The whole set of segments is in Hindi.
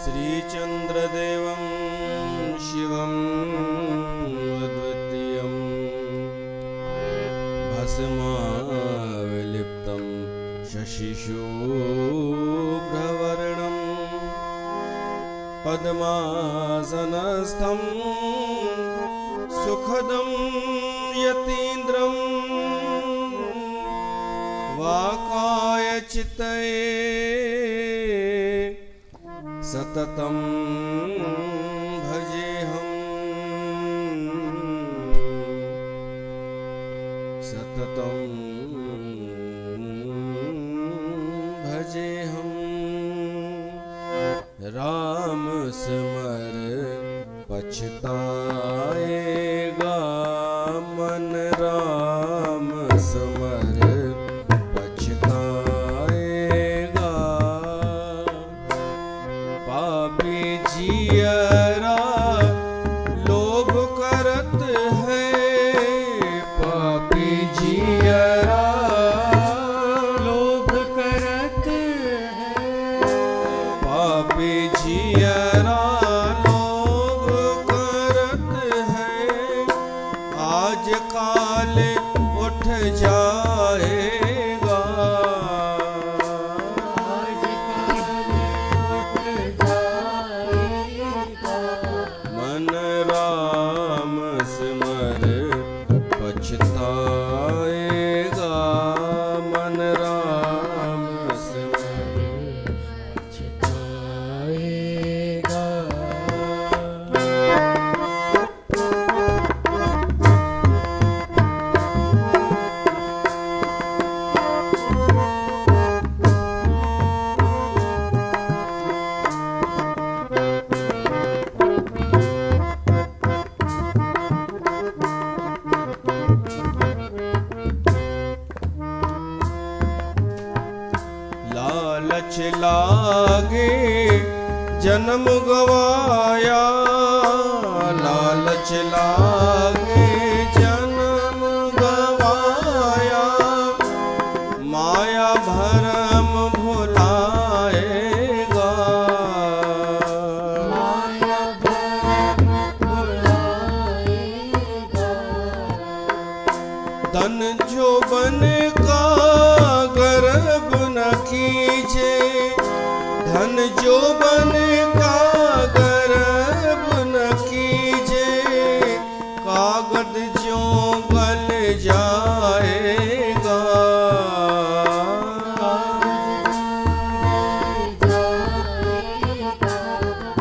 श्रीचन्द्रदेवं शिवं अद्वितीयं भस्माविलिप्तं शशिशुभ्रवर्णं पद्मासनस्थं सुखदं यतीन्द्रं वाकायचितये सततं भजेऽहम् सततं भजेऽहम् राम स्मर पछताएगा मन राम स्मर पछताएगा पापी जियरा लोभ करत है पापी जियरा लोभ करत है पापी जियरा लोभ करत है आज काल उठ जाएगा आज काल उठ जाएगा मन राम स्मर पछताएगा मन राम स्मर पछताएगा लालच लागे जन्म गवाया लालच लागे जन्म गवाया माया भरम भुलाएगा माया भरम भुलाएगा धन जो बन का गर्भ न कीजे धन जो बन का गर्भ न कीजे कागज जो गल जाएगा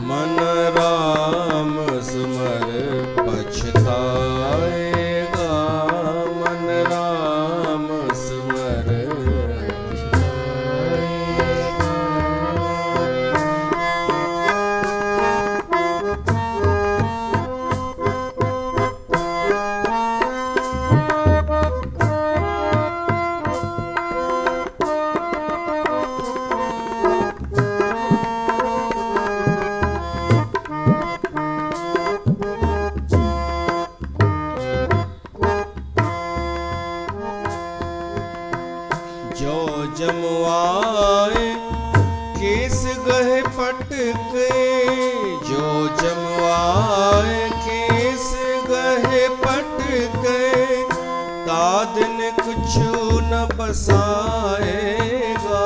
मन राम स्मर पछताएगा मन राम स्मर जो जमवाए केस गहे पटके जो जमवाए केस गहे पटके तादिन कुछु न बसाएगा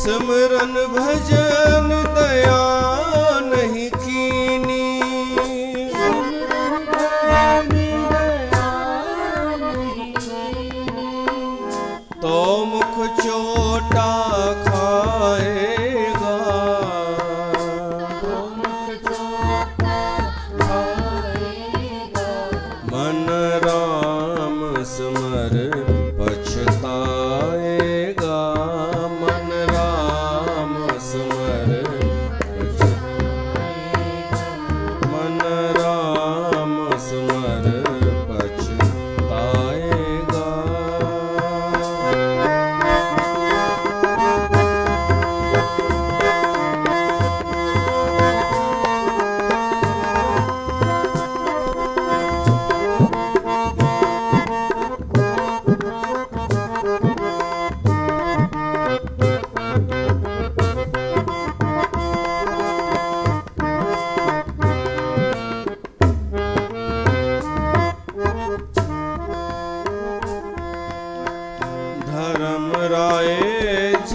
सिमरन भजन दया नहीं कीनी तो मुख चोटा खाएगा मन राम स्मर पछताएगा मन राम स्मर मन राम स्मर पछताएगा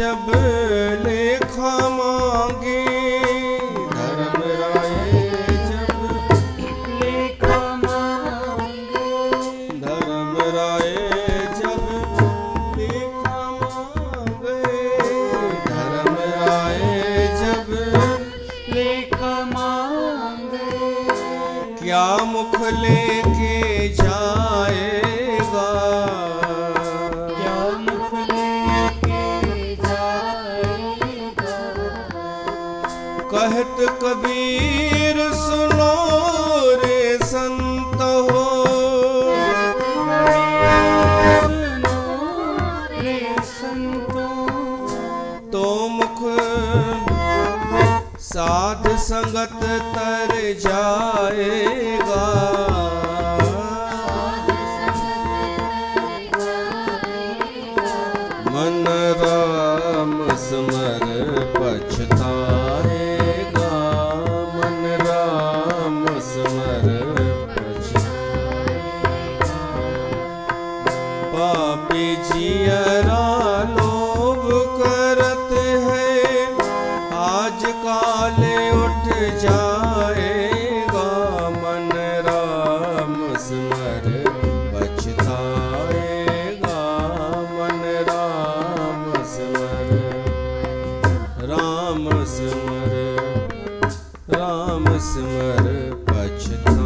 जब लेखा मांगे, धर्म राय जब लेखा मांगे, धर्म राय जब लेखा मांगे, धर्म राय जब लेखा मांगे, क्या मुख लेके जाएगा, क्या मुख लेके जाएगा। कहत कबीर सुनो रे संत हो, सुनो रे संतों, तो मुख साध संगत तर जाएगा, मन राम स्मर पछताएगा, मन राम स्मर पछताएगा। पापी जियरा लोभ करत है, आज काले उठ जाएगा, मन राम स्मर पछताएगा, मन राम स्मर, राम स्मर, राम स्मर पछताएगा।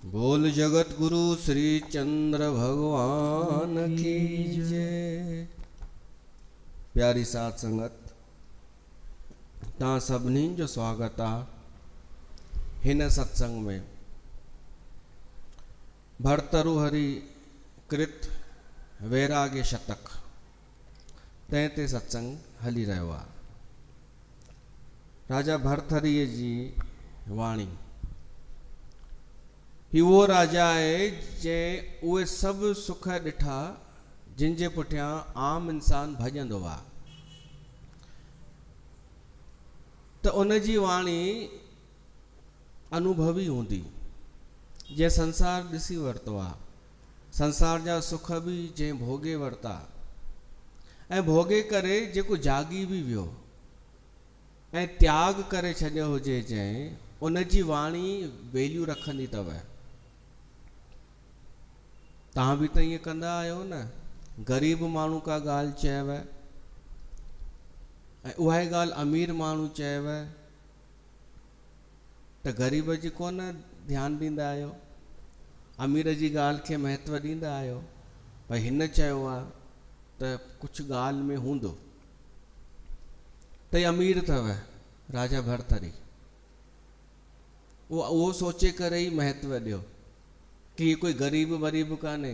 बोल जगत गुरु श्री चंद्र भगवान की जय। प्यारी साथ संगत, तव्हां सभिनी जो स्वागत आहे हिन सत्संग में। भर्तृहरि कृत वैराग्य शतक तंहिं ते सत्संग हली रहियो आहे। राजा भर्तृहरिअ जी वाणी। ही वो राजा है जंहिं उहे सभु सुख ॾिठा जिन जे पुठियां आम इंसान भॼंदो आहे। त उन जी वाणी अनुभवी हूंदी, जंहिं संसार ॾिसी वरितो आहे, संसार जा सुख बि जंहिं भोगे वरिता ऐं भोगे करे जेको जागी बि वियो ऐं त्याग करे छॾियो हुजे जंहिं, उन जी वाणी वैल्यू रखंदी अथव। तव्हां बि त ईअं कंदा आहियो न। ग़रीब माण्हू का ॻाल्हि चयव ऐं उहा ई ॻाल्हि अमीर माण्हू चयव त ग़रीब जी कोन ध्यानु ॾींदा आहियो, अमीर जी ॻाल्हि खे महत्व ॾींदा आहियो। भई हिन चयो आहे त कुझु ॻाल्हि में हूंदो। त ही अमीर अथव राजा भर्तृहरि, उहो सोचे करे ई महत्व ॾियो कि कोई ग़रीब वरीब कान्हे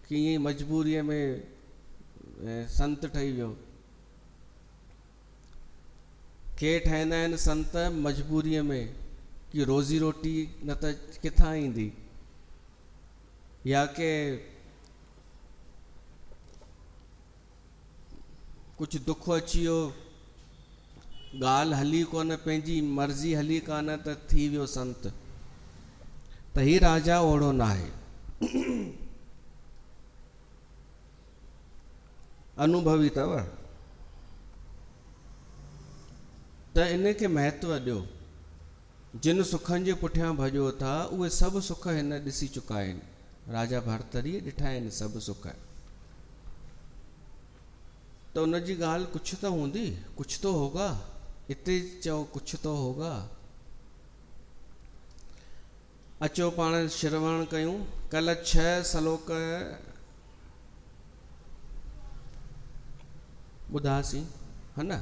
कि ईअं मजबूरीअ में संत ठही वियो। के ठहींदा आहिनि संत मजबूरीअ में कि रोज़ी रोटी न त किथां ईंदी, या के कुझु दुख अची वियो, ॻाल्हि हली कोन, पंहिंजी मर्ज़ी हली कान त थी वियो संत। त ही राजा ओड़ो न आहे, अनुभवी अथव। त इन खे महत्व ॾियो। जिन सुखनि जे पुठियां भॼो था उहे सभु सुख हिन ॾिसी चुका आहिनि। राजा भर्तृहरि ॾिठा आहिनि सभु सुख। त उन जी ॻाल्हि कुझु त हूंदी, कुझु तो होगा। इते चओ कुझु तो होगा। अचो पाण श्रवण कयूं। कल 6 श्लोक ॿुधासीं, है न।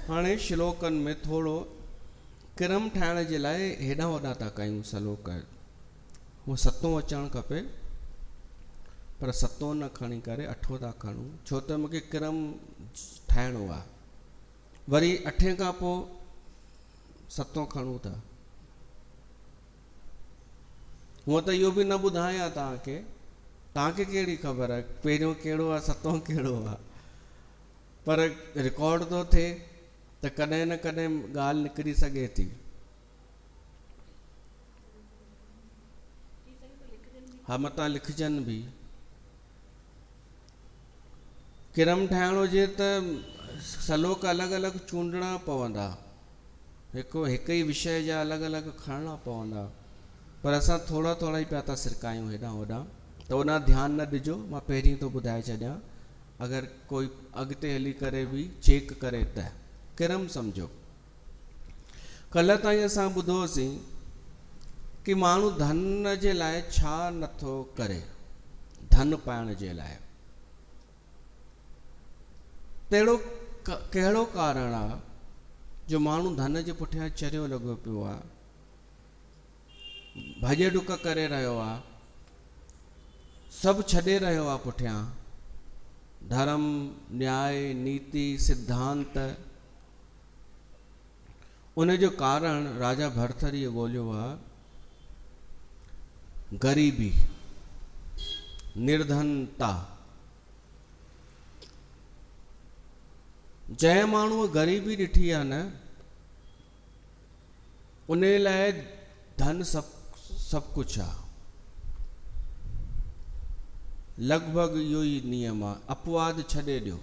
हाणे श्लोकनि में थोरो क्रम ठाहिण जे लाइ हेॾां होॾां था कयूं श्लोक। उहो 7 अचणु खपे, पर 7 न खणी करे 8 था खणूं, छो त मूंखे क्रम ठाहिणो आहे। वरी 8 खां पोइ 7 खणूं था। हूअं त इहो बि न ॿुधायां तव्हांखे कहिड़ी ख़बर आहे पहिरियों कहिड़ो आहे 7 कहिड़ो आहे, पर रिकॉर्ड थो थिए त त कॾहिं न कॾहिं ॻाल्हि निकिरी सघे थी। हा मतां लिखजनि बि। किरम ठाहिणो हुजे त सलोक अलॻि अलॻि चूंडणा पवंदा, हिकु ई विषय जा अलॻि अलॻि खणणा पवंदा, पर असां थोरा थोरा ई पिया था सिरकायूं हेॾां होॾां, त ओॾां ध्यानु न ॾिजो। मां पहिरीं थो ॿुधाए छॾियां, अगरि कोई अॻिते हली करे बि चेक करे त किरम सम्झो। कल्ह ताईं असां ॿुधोसीं कि माण्हू धन जे लाइ छा नथो करे, धन पाइण जे लाइ। तहिड़ो कहिड़ो कारण आहे जो माण्हू धन जे पुठियां चरियो लॻो पियो आहे, भॼ डुक करे रहियो आहे, सभु छॾे रहियो आहे पुठियां, धर्म, न्याय, नीति, सिद्धांत। उन जो कारण राजा भरथरीअ ॻोल्हियो आहे, ग़रीबी, निर्धनता। जंहिं माण्हूअ ग़रीबी ॾिठी आहे न, उन लाइ धन सभु कुझु आहे। लॻभॻि इहो ई नियम आहे। अपवाद छॾे ॾियो,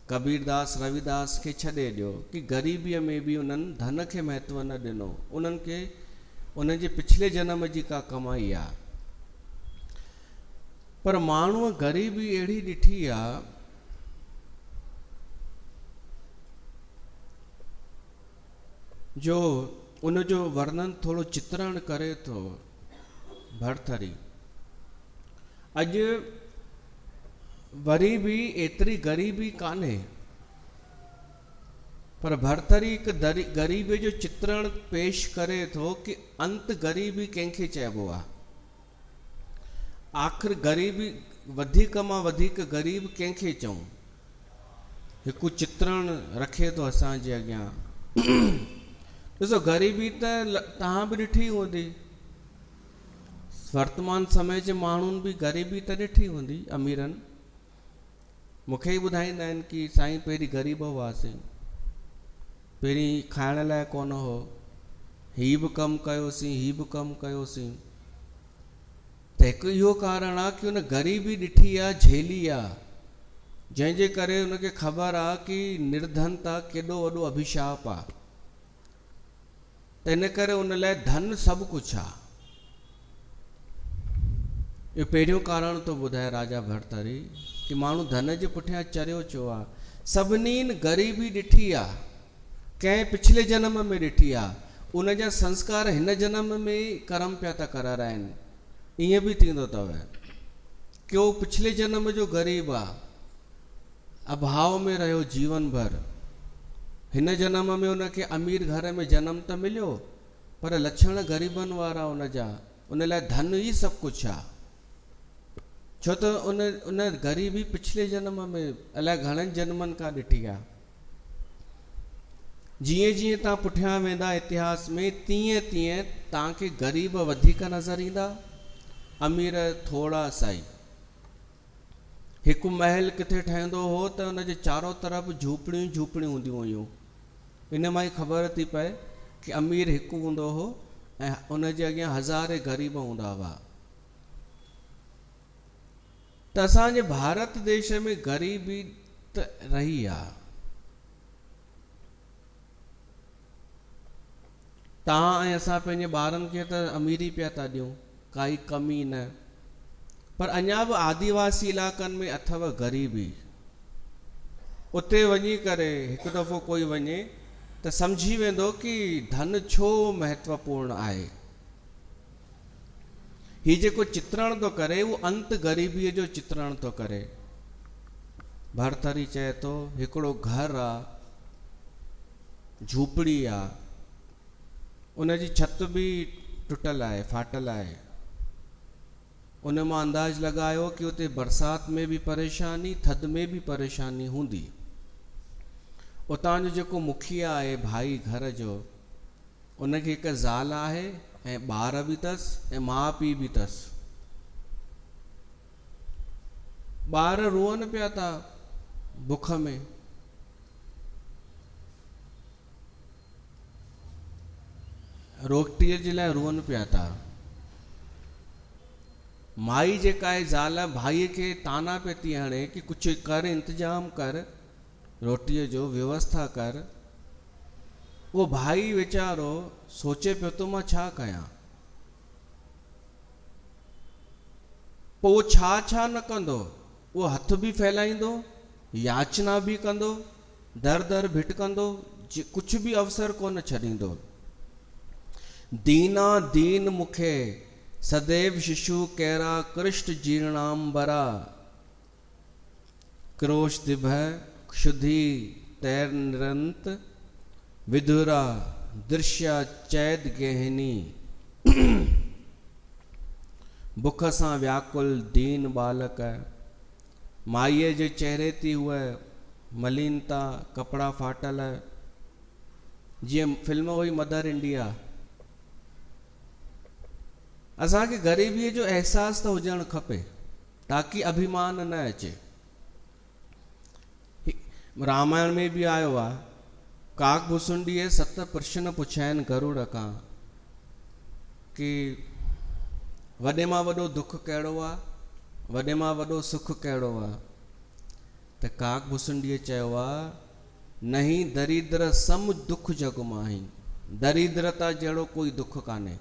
कबीरदास रविदास खे छॾे ॾियो कि ग़रीबीअ में बि उन्हनि धन खे महत्व न ॾिनो, उन्हनि खे उन जे पिछले जन्म जी का कमाई आहे। पर माण्हूअ ग़रीबी अहिड़ी ॾिठी आहे जो उन जो वर्णन थोरो चित्रण करे थो भरथरी। अॼु वरी बि एतिरी ग़रीबी कान्हे, पर भरथरी हिकु ग़रीबीअ जो चित्रण पेश करे थो कि अंत ग़रीबी कंहिंखे चइबो आहे। आख़िर ग़रीबी वधीक मां वधीक ग़रीब कंहिंखे चऊं, हिकु चित्रण रखे थो असांजे अॻियां। ॾिसो, ग़रीबी त तव्हां बि ॾिठी हूंदी, वर्तमान समय जे माण्हुनि बि ग़रीबी त ॾिठी हूंदी। अमीरनि मूंखे ई ॿुधाईंदा आहिनि कि साईं पहिरीं ग़रीब हुआसीं, पहिरीं खाइण लाइ कोन हो, ही बि कमु कयोसीं, ही बि कमु कयोसीं। त हिकु इहो कारण आहे कि उन ग़रीबी ॾिठी आहे, झेली आहे, जंहिंजे करे उनखे ख़बर आहे कि निर्धनता केॾो वॾो अभिशाप आहे। त इन करे उन लाइ धन सभु कुझु आहे। इहो पहिरियों कारण थो ॿुधाए राजा भरथरी कि माण्हू धन जे पुठियां चरियो छो आहे। सभिनी ग़रीबी ॾिठी आहे, कंहिं पिछले जन्म में ॾिठी आहे, उन जा संस्कार हिन जन्म में कर्म पिया था कराइनि। ईअं बि थींदो अथव कि उहो पिछले जन्म जो ग़रीब आहे, अभाव में रहियो जीवन भर, हिन जन्म में उनखे अमीर घर में जनम त मिलियो, पर लक्षण ग़रीबनि वारा उन जा, उन लाइ धन ई सभु कुझु आहे। छो त उन ग़रीबी पिछले जन्म में अलाए घणनि जन्मनि खां ॾिठी आहे। जीअं जीअं तव्हां पुठियां वेंदा इतिहास में, तीअं तीअं तव्हांखे ग़रीब वधीक नज़र ईंदा, अमीर थोड़ा साई। हिकु महल किथे ठहंदो हो त उन जे चारों तरफ़ झूपड़ियूं झूपड़ियूं हूंदियूं हुयूं। इन मां ई ख़बर थी पए कि अमीर हिकु हूंदो हो ऐं उन जे अॻियां हज़ारे ग़रीब हूंदा हुआ। त असांजे भारत देश में ग़रीबी त रही आहे। तव्हां ऐं असां पंहिंजे ॿारनि खे त अमीरी पिया था ॾियूं, काई कमी न, पर अञा बि आदिवासी इलाइक़नि में अथव ग़रीबी। उते वञी करे हिकु दफ़ो कोई वञे त सम्झी वेंदो कि धन छो महत्वपूर्ण आहे। ही जेको चित्रण थो करे उहो अंत ग़रीबीअ जो चित्रण थो करे। भरथरी चए थो हिकिड़ो घर आहे, झूपड़ी आहे, उन जी छत बि टुटल आहे, फाटल आहे। उन मां अंदाज़ लॻायो कि उते बरसाति में बि परेशानी, थधि में बि परेशानी हूंदी। उतां जो जेको मुखिया आहे भाई घर जो, उनखे हिकु ज़ाल आहे ऐं ॿार बि अथसि ऐं माउ पीउ बि अथसि। ॿार रोअनि पिया था बुख में, रोटीअ जे लाइ रुअनि पिया था। माई जेका आहे ज़ाल भाईअ खे ताना पे थी हणे कि कुझु कर, इंतजाम कर, रोटीअ जो व्यवस्था कर। उहो भाई वीचारो सोचे पियो तो मां छा कयां। पोइ उहो छा छा न कंदो, उहो हथ बि फैलाईंदो, याचना बि कंदो, दर दर भिटकंदो, कुझु बि अवसर कोन छॾींदो। दीना दीन मुखे सदैव शिशु कैरा कृष्ण जीर्णांबरा, क्रोश दिभ क्षुधि तैर निरंत विधुरा दृश्य चैद गहनी। बुख सां व्याकुल दीन बालक, माईअ जे चेहरे थी हुए मलिनता, कपड़ा फाटल, जीअं फिल्म हुई मदर इंडिया। असांखे ग़रीबीअ जो एहसास त हुजणु खपे ताकि अभिमान न अचे। रामायण में भी आयो आहे, काक भुसुंडीअ 7 प्रश्न पुछिया आहिनि गरुड़ खां कि वॾे मां वॾो दुख कहिड़ो आहे, वॾे मां वॾो सुख कहिड़ो आहे। त काक भुसुंडीअ चयो आहे, नहीं दरिद्र सम दुख जग माही, दरिद्रता जहिड़ो कोई दुख कान्हे।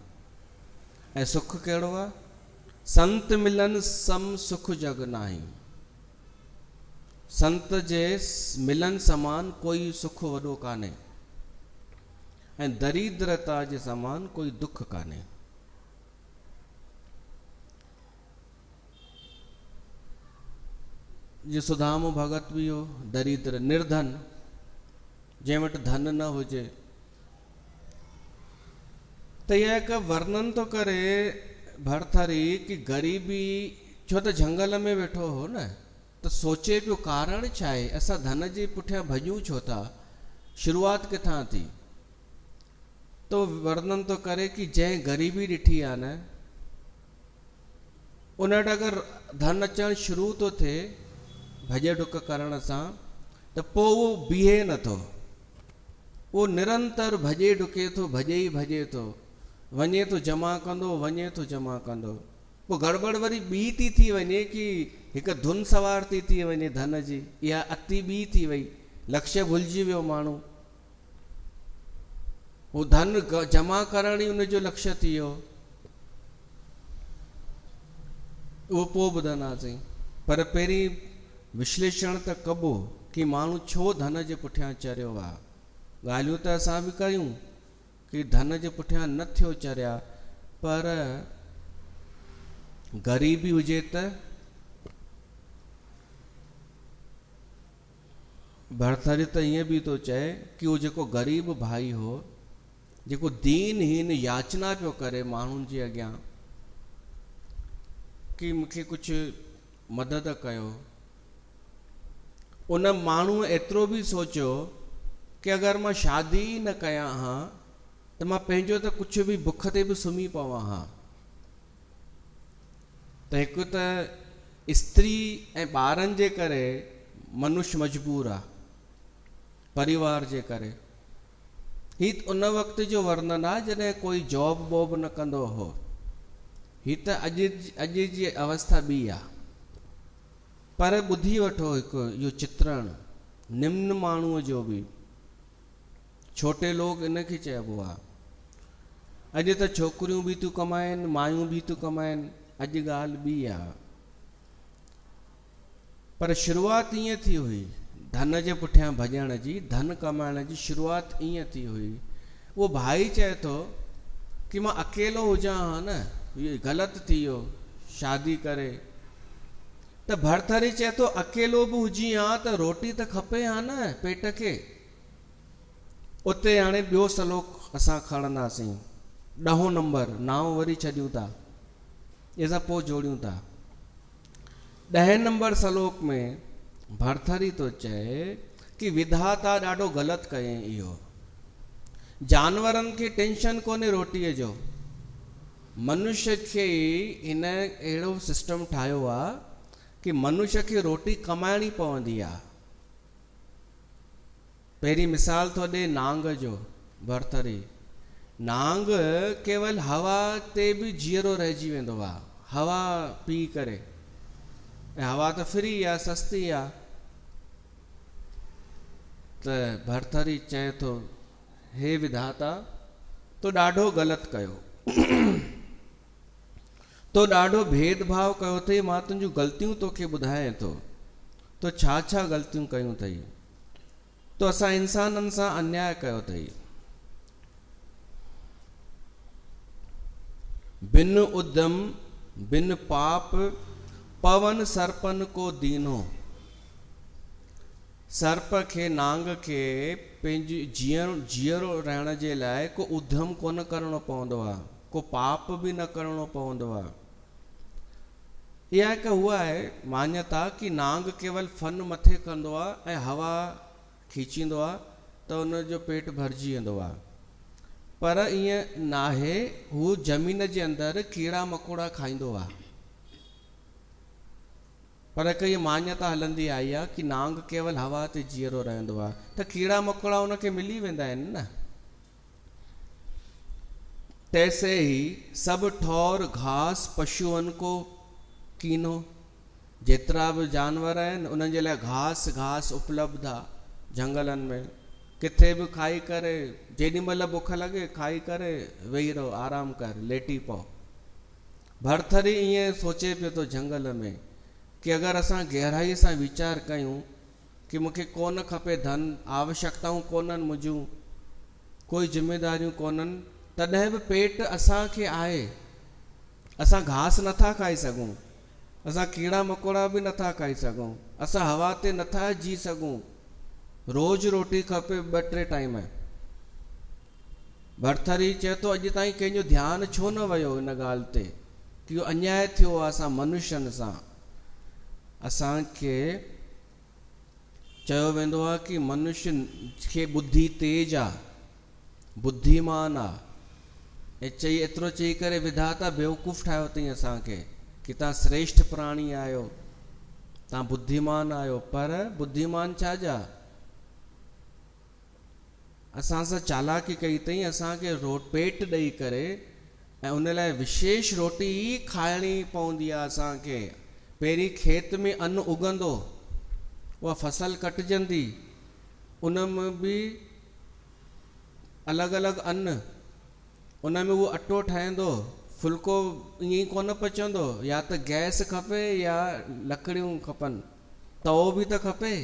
ऐं सुख कहिड़ो आहे, संत मिलन सम सुख जग नाही, संत जे मिलन समान कोई सुख वॾो कान्हे, ऐं दरिद्रता जे समान कोई दुख कान्हे। जे सुदाम भगत भी हो दरिद्र निर्धन, जंहिं वटि धन न हुजे, त यह हिकु वर्णन तो करे भरथरी कि ग़रीबी, छो त झंगल में वेठो हो न, त सोचे पियो कारण छा आहे, असां धन जे पुठियां भॼूं छो था, शुरूआत किथां थी। तो वर्णन तो करे कि जंहिं ग़रीबी ॾिठी आहे न, उन वटि अगरि धन अचणु शुरू तो थिए भॼ डुक करण सां, त पोइ उहो बीहे नथो, उहो निरंतर भॼे डुके थो, भॼे ई भॼे थो, वञे तो जमा कंदो, वञे तो जमा कंदो। पोइ गड़बड़ वरी ॿी थी वञे कि हिकु धुन सवार थी वञे धन जी, इहा अति ॿी थी वई, लक्ष्य भुलिजी वियो माण्हू, उहो धन जमा करण ई उनजो लक्ष्य थी वियो। उहो पोइ ॿुधंदासीं, पर पहिरीं विश्लेषण त कबो कि माण्हू छो धन जे पुठियां चरियो आहे। ॻाल्हियूं त असां बि कयूं कि धन जे पुठियां न थियो चरिया, पर ग़रीबी हुजे त भरथरी त ईअं बि तो चए कि उहो जेको ग़रीब भाई हो, जेको दीनहीन याचना पियो करे माण्हुनि जे अॻियां कि मूंखे कुझु मदद कयो, उन माण्हू एतिरो बि सोचियो कि अगरि मां शादी न कयां हा त मां पंहिंजो त कुझु बि बुख ते बि सुम्ही पवां हा। त हिकु त स्त्री ऐं ॿारनि जे करे मनुष्य मजबूर आहे, परिवार जे करे। ही उन वक़्त जो वर्णन आहे जॾहिं कोई जॉब वॉब न कंदो हो। ही त अॼु जी अवस्था ॿी आहे। पर ॿुधी वठो हिकु इहो चित्रण निम्न माण्हूअ जो बि, छोटे लोग इनखे चइबो आहे। अॼु त छोकिरियूं बि थियूं कमाइनि, मायूं बि थियूं कमाइनि, अॼु ॻाल्हि ॿी आहे। पर शुरूआत ईअं थी हुई धन जे पुठियां भॼण जी, धन कमाइण जी शुरूआत ईअं थी हुई। उहो भाई चए थो कि मां अकेलो हुजां हा न, इहो ग़लति थी वियो शादी करे। त भरथरी चए थो अकेलो बि हुजी हा त रोटी त खपे हा न पेट खे। उते हाणे ॿियो सलोक असां खणंदासीं, 10हों नंबर, नाव वरी छॾियूं था, इहे सभु पोइ जोड़ियूं था। 10 नंबर सलोक में भरथरी तो चए कि विधाता ॾाढो ग़लति कयईं इहो। जानवरनि खे टेंशन कोन्हे रोटीअ जो, मनुष्य खे हिन अहिड़ो सिस्टम ठाहियो आहे कि मनुष्य खे रोटी कमाइणी पवंदी आहे। पहिरीं मिसाल थो ॾे नांग जो भरथरी, नांग केवल हवा ते भी जीअरो रहिजी वेंदो आहे, हवा पी करे। ऐं हवा त फ्री आहे, सस्ती आहे। त भरथरी चए थो, हे विधाता, तो ॾाढो ग़लति कयो, तो ॾाढो भेदभाव कयो अथई। मां तुंहिंजूं ग़लतियूं तोखे ॿुधायां थो, तो छा छा ग़लतियूं कयूं अथई। तो असां इंसाननि सां अन्याय कयो अथई। बिन उद्यम बिन पाप पवन सर्पन को दीनो। सर्प खे, नांग खे पंहिंजी जीअरो रहण जे लाइ को उद्यम कोन करणो पवंदो आहे, को पाप बि न करणो पवंदो आहे। इहा हिकु उहा आहे मान्यता कि नांग केवल फन मथे कंदो आहे ऐं हवा खीचींदो आहे त उनजो पेट भरिजी वेंदो आहे। पर ईअं नाहे, हू ज़मीन जे अंदरि कीड़ा मकोड़ा खाईंदो आहे। पर हिकु इहा मान्यता हलंदी आई आहे कि नांग केवल हवा ते जीअरो रहंदो आहे, त कीड़ा मकोड़ा उनखे मिली वेंदा आहिनि न। तैसे ही सब ठौर घास पशुअन को कीनो। जेतिरा बि जानवर आहिनि उन्हनि जे लाइ घास उपलब्ध आहे झंगलनि में। किथे बि खाई करे, जेॾी महिल बुख लॻे खाई करे वेही रहो, आराम कर, लेटी पओ। भरथरी ईअं सोचे पियो थो झंगल में कि अगरि असां गहराईअ सां वीचार कयूं कि मूंखे कोन खपे धन, आवश्यकताऊं कोन्हनि मुंहिंजूं, कोई ज़िम्मेदारियूं कोन्हनि, तॾहिं बि पेट असांखे आहे। असां घास नथा खाई सघूं, असां कीड़ा मकोड़ा बि नथा खाई सघूं, असां हवा ते नथा जी सघूं, रोज़ रोटी खपे 2-3 टाइम। भरथरी चए थो, अॼु ताईं कंहिंजो ध्यानु छो न वियो इन ॻाल्हि ते कि इहो अन्याय थियो आहे असां मनुष्यनि सां। असांखे चयो वेंदो आहे कि मनुष्य खे बुद्धि तेज आहे, बुद्धिमान आहे। ऐं एतिरो चई करे विधाता बेवकूफ़ ठाहियो अथई असांखे कि तव्हां श्रेष्ठ प्राणी आहियो, तव्हां बुद्धिमान आहियो। पर बुद्धिमान छा जा? असां सां चालाकी कई अथई, असांखे पेट ॾेई करे ऐं उन लाइ विशेष रोटी ई खाइणी पवंदी आहे असांखे। पहिरीं खेत में अन्न उगंदो, उहा फसल कटिजंदी, उन में बि अलॻि अलॻि अन्न, उन में उहो अटो ठहंदो। फुल्को ईअं ई कोन पचंदो, या त गैस खपे या लकड़ियूं खपनि, तवो बि त खपे।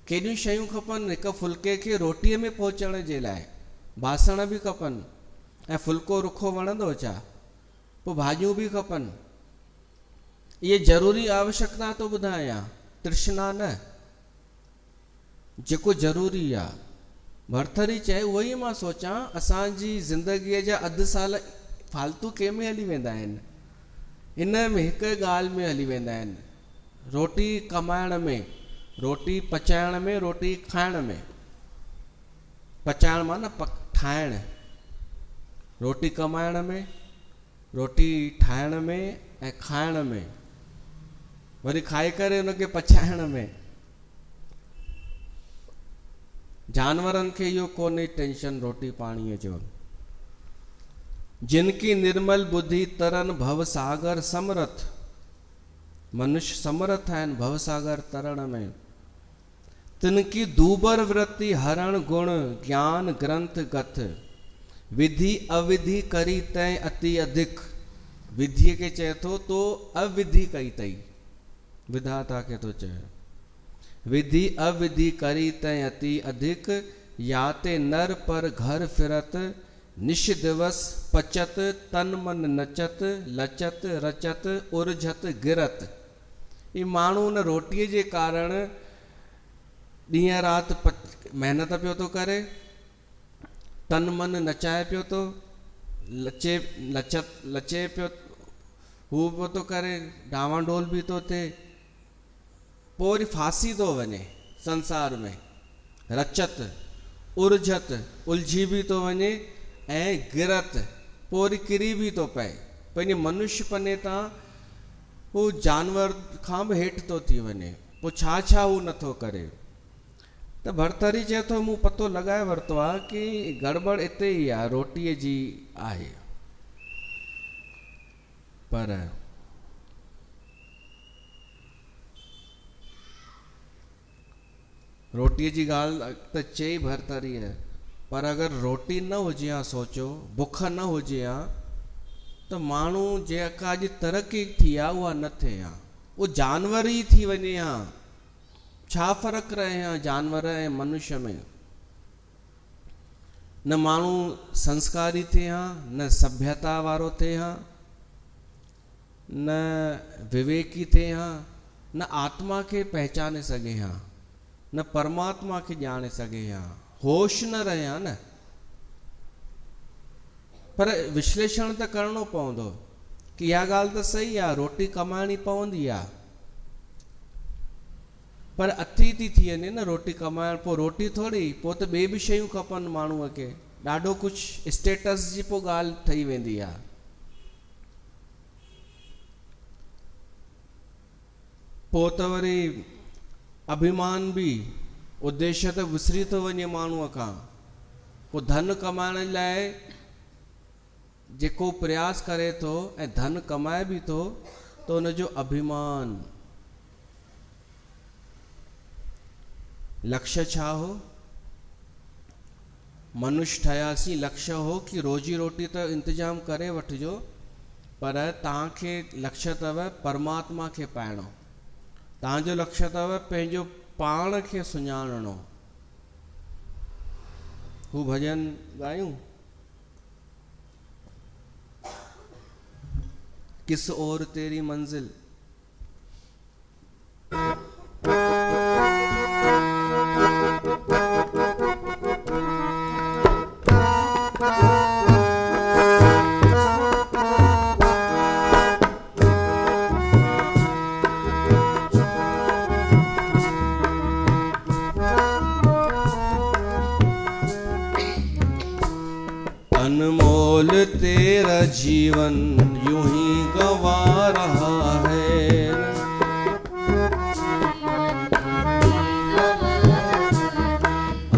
केॾियूं शयूं खपनि हिकु फुल्के खे रोटीअ में पहुचण जे लाइ, बासण बि खपनि। ऐं फुल्को रुखो वणंदो छा? पोइ भाॼियूं बि खपनि। इहे ज़रूरी आवश्यकता थो ॿुधायां, तृष्णा न, जेको ज़रूरी आहे। भरथरी चए उहो ई मां सोचां, असांजी ज़िंदगीअ जा अधु साल फालतू कंहिं में हली वेंदा आहिनि? इन में हिकु ॻाल्हि में हली वेंदा आहिनि, रोटी कमाइण में, रोटी पचाइण में, रोटी खाइण में। पचाइण माना ठाहिण, रोटी कमाइण में, रोटी ठाहिण में ऐं खाइण में, वरी खाई करे उनखे पचाइण में। जानवरनि खे इहो कोन्हे टेंशन रोटी पाणीअ जो। जिनकी निर्मल बुद्धि तरन भव सागर समरथ। मनुष्य समर्थ आहिनि भव सागर तरण में। तिनकी दूबर वृत्ति हरण गुण ज्ञान ग्रंथ गथ। विधि अविधि करी तय अति अधिक। विधि के चए थो तो अविधि कई तई, विधाता के तो चए विधि अविधि करी तय अति अधिक। याते नर पर घर फिरत निश दिवस पचत। तन मन नचत लचत रचत उर्झत गिरत। ये माण्हू उन रोटीअ जे कारण ॾींहं राति महिनत पियो थो करे, तन मन नचाए पियो थो, लचे पियो, हू पियो थो करे, डावाडोल बि थो थिए, पोइ वरी फासी थो वञे संसार में। रचत उर्झत उलझी बि थो वञे ऐं गिरत पोइ वरी किरी बि थो पए। पंहिंजे मनुष्य पने तां हू जानवर खां बि हेठि थो थी वञे। पोइ छा छा हू नथो करे। तो भरथरी चए थो मूं पतो लगाए वरितो आहे कि गड़बड़ इते ई आहे, रोटीअ जी आहे। पर रोटीअ जी ॻाल्हि त चई भरथरी है, पर अगर रोटी न हुजे हा, सोचो बुख न हुजे हा, तो माण्हू जेका अॼु तरक़ी थी आहे उहा न थिए हा, वो जानवर ही थी वञे हा। छा फ़र्क़ु रहे हा जानवर ऐं मनुष्य में? न माण्हू संस्कारी थिए हा, न सभ्यता वारो थिए हा, न विवेकी थिए हा, न आत्मा के पहचाने सघे हा, न परमात्मा के ॼाणे सघे हा, होश न रहे हा न। पर विश्लेषण त करणो पवंदो कि इहा ॻाल्हि त सही आहे, रोटी कमाइणी पवंदी आहे, पर अथी थी वञे न रोटी कमाइण, पोइ रोटी थोड़ी, पोइ त ॿिए बि शयूं खपनि माण्हूअ खे, ॾाढो कुझु स्टेटस जी पोइ ॻाल्हि ठही वेंदी आहे। पोइ त वरी अभिमान बि, उद्देश्य त विसरी थो वञे माण्हूअ खां। पोइ धन कमाइण लाइ जेको प्रयास करे थो ऐं धन कमाए बि थो, तो उनजो अभिमान, लक्ष्य छा हो? मनुष्य ठयासीं, लक्ष्य हो कि रोजी रोटी त इंतजाम करे वठिजो, पर तव्हांखे लक्ष्य अथव परमात्मा खे पाइणो, तव्हांजो लक्ष्य अथव पंहिंजो पाण खे सुञाणणो। हू भजन ॻायूं, किस ओर तेरी मंजिल, अनमोल तेरा जीवन यूं ही गवा रहा है,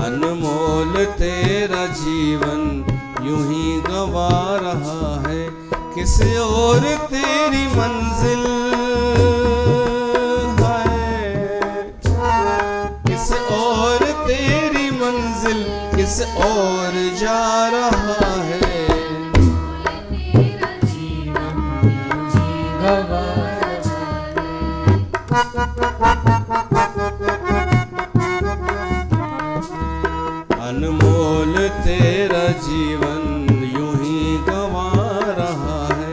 अनमोल तेरा जीवन यूं ही गवा रहा है, किस ओर तेरी मंजिल है, किस ओर तेरी मंजिल, किस ओर जा रहा है। अनमोल तेरा जीवन यूं ही गवा रहा है।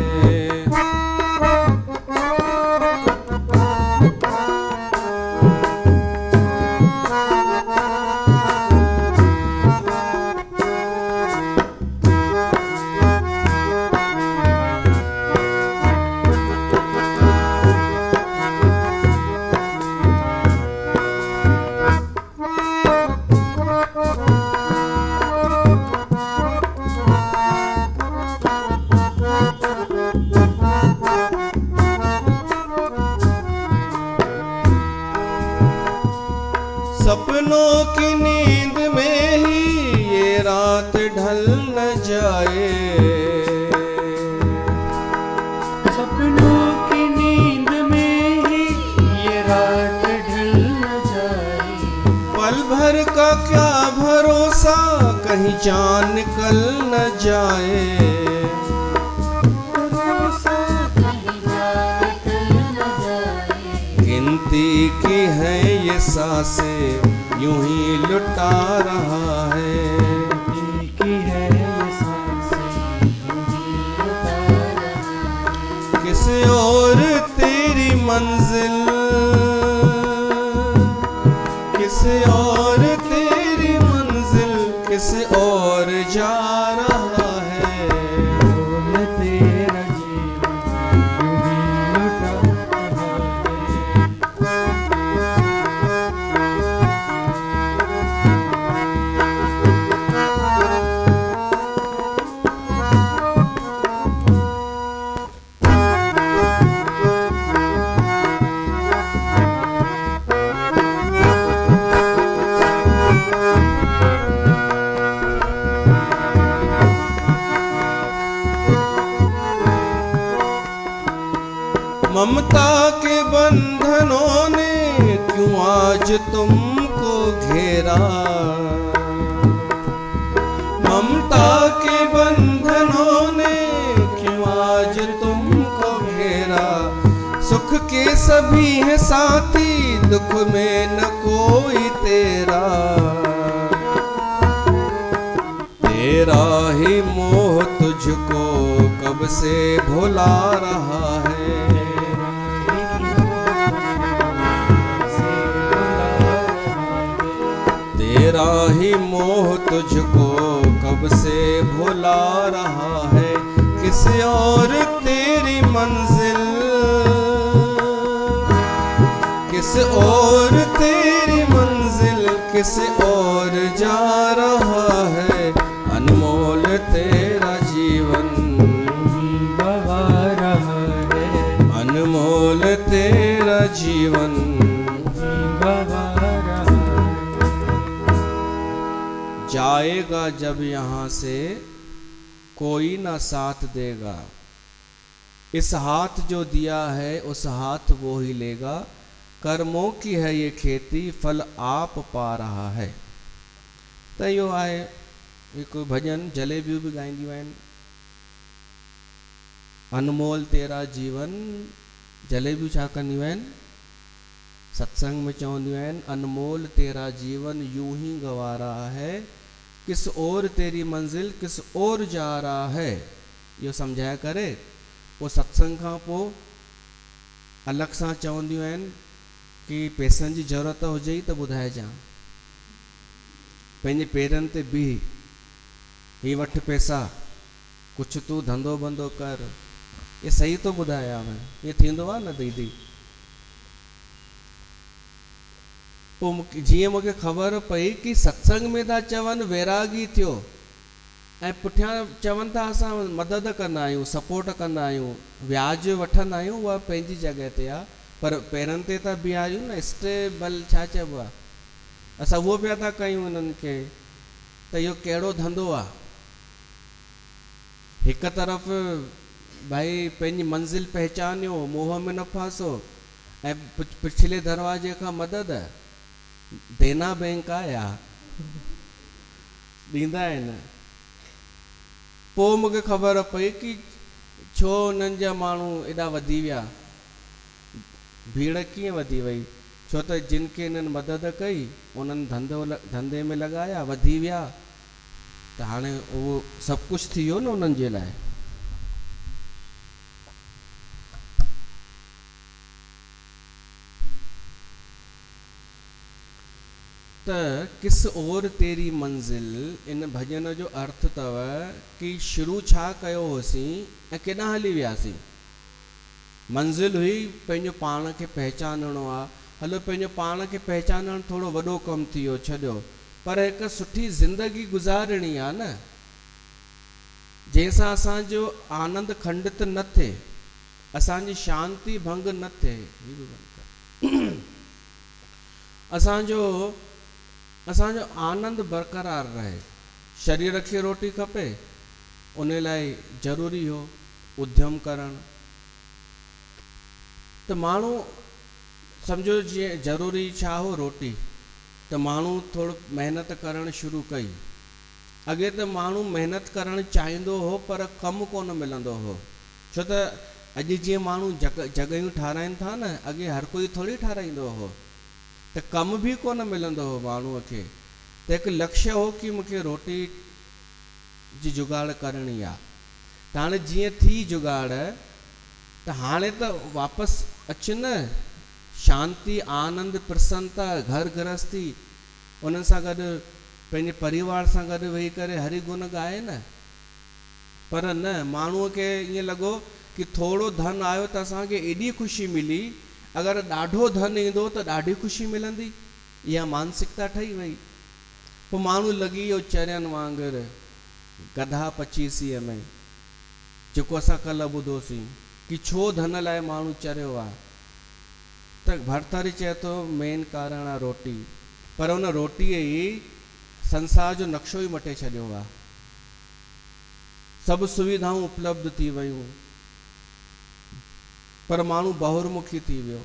सपनों की नींद में ही ये रात ढल न जाए, सपनों की नींद में ही ये रात ढल न जाए, पल भर का क्या भरोसा कहीं जान निकल न जाए, गिनती की है ये सांसें यूं ही लुटा रहा है, की है ये सांसें यूं ही लुटा रहा है। किस ओर तेरी मंजिल, किस ओर तेरी मंजिल, किस ओर जा रहा है। बोल तेरा जीवन यूं ही लुटा रहा है। आज तुमको घेरा, ममता के बंधनों ने क्यों आज तुमको घेरा। सुख के सभी हैं साथी, दुख में न कोई तेरा। तेरा ही मोह तुझको कब से भुला रहा है। तेरा ही मोह तुझको कब से भुला रहा है। किसी और तेरी मंजिल, किस और तेरी मंजिल, किस और जा रहा है। अनमोल तेरा जीवन गवा रहा है, अनमोल तेरा जीवन गवा रहा है। जाएगा जब यहाँ से कोई ना साथ देगा। इस हाथ जो दिया है उस हाथ वो ही लेगा। कर्मों की है ये खेती, फल आप पा रहा है। त इहो आहे हिकु भॼन जलेबियूं बि ॻाईंदियूं आहिनि। अनमोल तेरा जीवन, जलेबियूं छा कंदियूं आहिनि, सत्संग में चवंदियूं आहिनि अनमोल तेरा जीवन यूं ही गवा रहा है। किस और तेरी मंजिल, किस और जा रहा है। इहो सम्झाए करे पोइ सत्संग खां पोइ अलॻि सां चवंदियूं आहिनि कि पैसनि जी ज़रूरत हुजे त ॿुधाइजां, पंहिंजे पेरनि ते बीह, ही वठि पैसा, कुझु तूं धंधो बंधो कर। ये सही तो ॿुधायां मैं, ये थींदो आहे न दीदी। पोइ जीअं मूंखे ख़बर पई कि सत्संग में था चवनि वैरागी थियो ऐं पुठियां चवनि था असां मदद कंदा आहियूं, सपोर्ट कंदा आहियूं, व्याज वठंदा आहियूं, उहा पंहिंजी जॻह ते आहे। पर पेरनि ते त बीहारियूं न, स्टेबल छा चइबो आहे, असां उहो पिया था कयूं हिननि खे। त इहो कहिड़ो धंधो आहे। हिकु तरफ़ भाई पंहिंजी मंज़िल पहचानियो, मोह में न फासो, ऐं पिछले दरवाजे खां मदद। देना बैंक आया ॾींदा आहिनि। पोइ मूंखे ख़बर पई कि छो उन्हनि जा माण्हू एॾा वधी विया। भीड़ कीअं वधी वई, छो त जिन खे इन्हनि मदद कई उन्हनि धंधे में लॻाया, वधी विया, त हाणे उहो सभु कुझु थी वियो न उन्हनि जे लाइ। त किस और तेरी मंजिल, इन भॼन जो अर्थ अथव कि शुरू छा कयो होसीं ऐं केॾांहुं हली वियासीं। मंज़िल हुई पंहिंजो पाण खे पहचानणो आहे। हलो पंहिंजो पाण खे पहचानणु थोरो वॾो कमु थी वियो, छॾियो, पर हिकु सुठी ज़िंदगी गुज़ारणी आहे न, जंहिंसां असांजो आनंद खंडित न थिए, असांजी शांती भंग न थिए, असांजो आनंद बरक़रार रहे। शरीर खे रोटी खपे, उन लाइ ज़रूरी हो उद्यम करणु। त माण्हू सम्झो जीअं ज़रूरी छा हो रोटी, त माण्हू थोरो महिनत करणु शुरू कई। अॻे त माण्हू महिनत करणु चाहींदो हो पर कमु कोन मिलंदो हो। छो त अॼु जीअं माण्हू जॻहियूं ठाराइनि था न, अॻे हर कोई थोरी ठाराईंदो हो, त कमु बि कोन मिलंदो हो माण्हूअ खे। त हिकु लक्ष्य हो कि मूंखे रोटी जी जुगाड़ करणी आहे। त हाणे जीअं थी जुगाड़, त हाणे त वापसि अच न, शांती, आनंद, प्रसन्नता, घर गृहस्थी, उन्हनि सां गॾु पंहिंजे परिवार सां गॾु वेही करे हरि गुण ॻाए न। पर न, माण्हूअ खे ईअं लॻो कि थोरो धन आयो त असांखे एॾी ख़ुशी मिली, अगरि ॾाढो धन ईंदो त ॾाढी ख़ुशी मिलंदी। इहा मानसिकता ठही वई। पोइ माण्हू लॻी वियो चरियनि वांगुरु गधा पचीसीअ में, जेको असां कल्ह ॿुधोसीं कि छो धन लाइ माण्हू चरियो आहे। त भरतरी चए थो मेन कारण आहे रोटी, पर उन रोटीअ ई संसार जो नक्शो ई मटे छॾियो आहे। सभु सुविधाऊं उपलब्ध थी वियूं, पर माण्हू बहुर्मुखी थी वियो,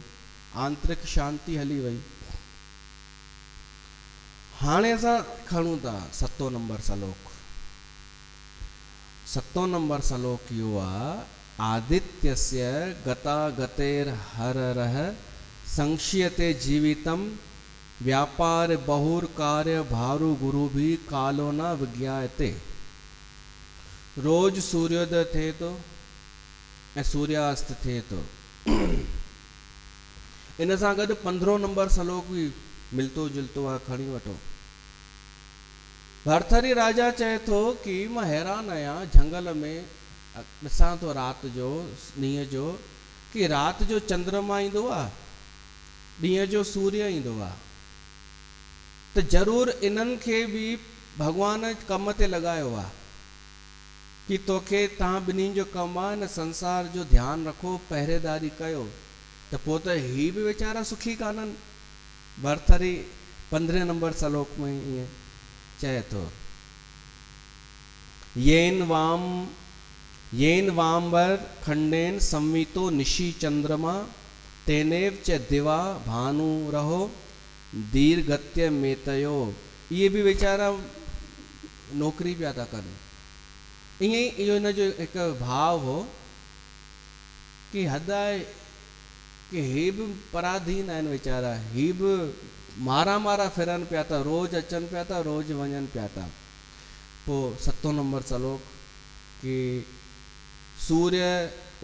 आंतरिक शांती हली वई। हाणे असां खणूं था 7 नंबर सलोक। 7 नंबर सलोक इहो आहे, आदित्यस्य गतागतेर हररः संक्ष्यते जीवितम व्यापार बहुर कार्य भारु गुरु भी कालो न विज्ञायते। रोज सूर्योदय थे तो ऐं सूर्यास्त थे तो। इन सां गॾु 15 नंबर सलोक भी मिलतो जुलतो आहे, खणी वठो। भरथरी राजा चए थो कि मां हैरान आहियां, झंगल में ॾिसां थो राति जो ॾींहं जो कि राति जो चंद्रमा ईंदो आहे, ॾींहं जो सूर्य ईंदो आहे, त ज़रूर इन्हनि खे बि भगवान कम ते लॻायो आहे कि तोखे तव्हां ॿिन्हिनि जो कमु आहे, हिन संसार जो ध्यानु रखो, पहरेदारी कयो, त पोइ त ही बि वीचारा सुखी कान्हनि। भरथरी 15 नंबर सलोक में ईअं चए थो, येन वामवर खंडेन संवितो निशी चंद्रमा तेनेव च दिवा भानु रहो दीर्घत्य मेतयो। ये भी वेचारा नौकरी पिया था कनि। ईअं इहो इन जो हिकु भाव हो कि हद आहे कि ही बि पराधीन आहिनि वेचारा, ही बि मारा फिरनि पिया था, रोज़ अचनि पिया था, रोज़ वञनि पिया था। पोइ 7 नंबर सलोक कि सूर्य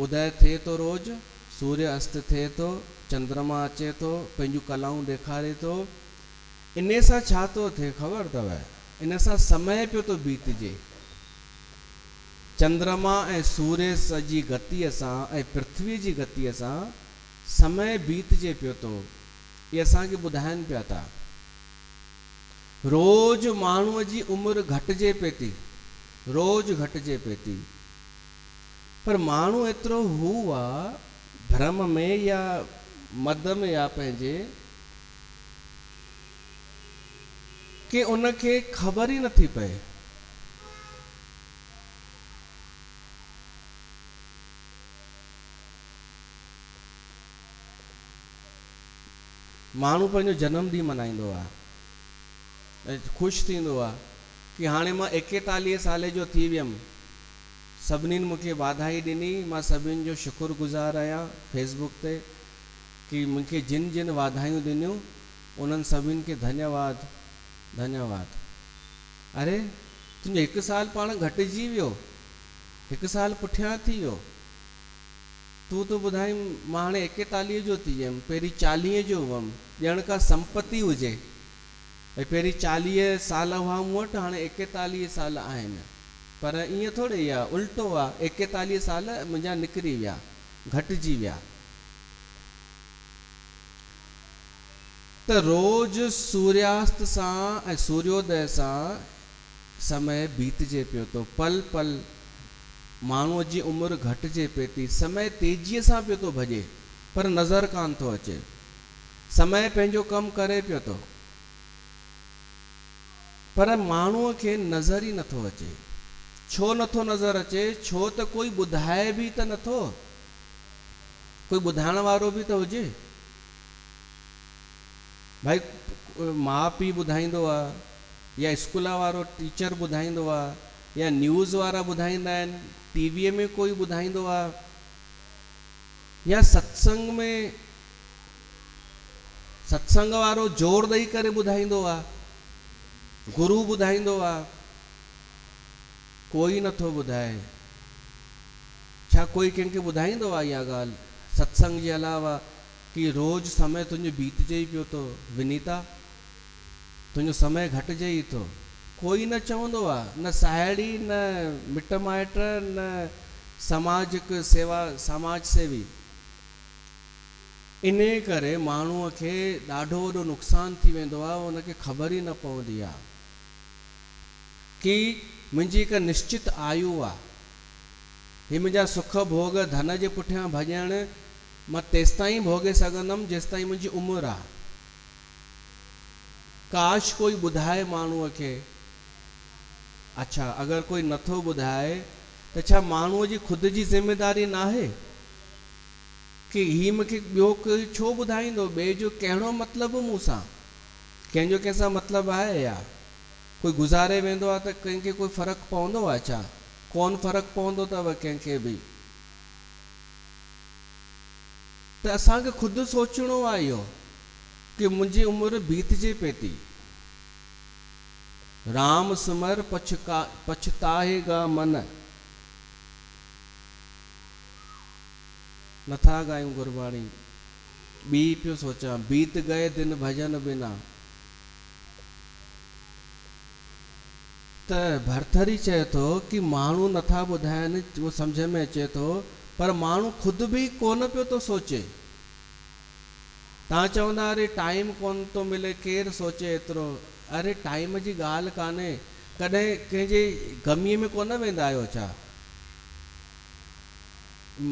उदय थिए थो, रोज़ सूर्य अस्त थिए थो, चंद्रमा अचे थो, पंहिंजूं कलाऊं ॾेखारे थो। इन सां छा थो थिए ख़बर अथव? इन सां समय पियो थो बीतजे। चंद्रमा ऐं सूर्य जी गतीअ सां ऐं पृथ्वी जी गतीअ सां समय बीतजे पियो थो। ये असांखे ॿुधाइनि पिया था। रोज़ माण्हूअ जी उमिरि घटिजे पई थी, रोज़ घटिजे पई थी, पर माण्हू एतिरो हू आहे भ्रम में या मद में या पंहिंजे कि उनखे ख़बर ई नथी पए। माण्हू पंहिंजो जनम ॾींहुं मल्हाईंदो आहे, ख़ुशि थींदो आहे कि हाणे मां 41 साले जो थी वियमि, सभिनीनि मूंखे वाधाई ॾिनी, मां सभिनि जो शुक्रगुज़ार आहियां फेसबुक ते कि मूंखे जिन जिन वाधायूं ॾिनियूं उन्हनि सभिनि खे धन्यवाद धन्यवाद। अरे तुंहिंजो 1 साल पाण घटिजी वियो, 1 साल पुठियां थी वियो। तूं तो ॿुधाई मां हाणे 41 जो थी वियमि, पहिरीं 40 जो हुअमि, ॼण का संपत्ति हुजे। ऐं पहिरीं 40 साल हुआ मूं वटि, हाणे 41 साल आहिनि। पर ईअं थोरी आहे, उल्टो आहे, 41 साल मुंहिंजा निकिरी विया, घटिजी विया। त रोज़ सूर्यास्त सां ऐं सूर्योदय सां समय बीतजे पियो थो, पल पल माण्हूअ जी उमिरि घटिजे पई थी, समय तेज़ीअ सां पियो थो भॼे पर नज़र कान थो अचे। समय पंहिंजो कमु करे पियो थो पर माण्हूअ खे नज़र ई नथो अचे। छो नथो नज़र अचे? छो त कोई ॿुधाए बि त नथो, कोई ॿुधाइण वारो बि त हुजे। भाई माउ पीउ ॿुधाईंदो आहे या स्कूल वारो टीचर ॿुधाईंदो आहे या न्यूज़ वारा ॿुधाईंदा आहिनि, टीवीअ में कोई ॿुधाईंदो आहे या सत्संग में सत्संग वारो जोर ॾेई करे ॿुधाईंदो आहे, गुरु ॿुधाईंदो आहे। कोई नथो ॿुधाए। छा कोई कंहिंखे ॿुधाईंदो आहे इहा ॻाल्हि सत्संग जे अलावा कि रोज़ समय तुंहिंजो बीतजे ई पियो थो, विनीता तुंहिंजो समय घटिजे ई थो? कोई न चवंदो आहे, न साहेड़ी, न मिट माइट, न सामाजिक सेवा, समाज सेवी। इन करे माण्हूअ खे ॾाढो वॾो नुक़सानु थी वेंदो आहे, उनखे ख़बर ई न पवंदी आहे कि मुंहिंजी हिकु निश्चित आयु आहे, ही मुंहिंजा सुख भोग धन जे पुठियां भॼण मां तेसिताईं भोगे सघंदुमि जेसिताईं मुंहिंजी उमिरि आहे। काश कोई ॿुधाए माण्हूअ खे। अच्छा, अगरि कोई नथो ॿुधाए त छा माण्हूअ जी ख़ुदि जी ज़िमेदारी न आहे कि ही मूंखे ॿियो कोई छो ॿुधाईंदो, ॿिए जो कहिड़ो मतिलबु मूं सां? कंहिंजो कंहिंसां मतिलबु आहे या कोई गुज़ारे वेंदो आहे त कंहिंखे कोई फ़र्क़ु पवंदो आहे छा? कोन फ़र्क़ु पवंदो अथव कंहिंखे बि। त असांखे ख़ुदि सोचणो आहे इहो कि मुंहिंजी उमिरि बीतजे पई थी। राम सिमर पछताएगा मन, नथा ॻायूं गुरबाणी। ॿी पियो सोचां, बीत गए दिन भजन बिना। त भरथरी चए थो कि माण्हू नथा ॿुधाइनि, उहो सम्झ में अचे थो, पर माण्हू ख़ुदि बि कोन पियो थो सोचे। तव्हां चवंदा अरे टाइम कोन थो मिले, केरु सोचे एतिरो। अरे टाइम जी ॻाल्हि कान्हे, कॾहिं कंहिंजे गमीअ में कोन वेंदा आहियो छा?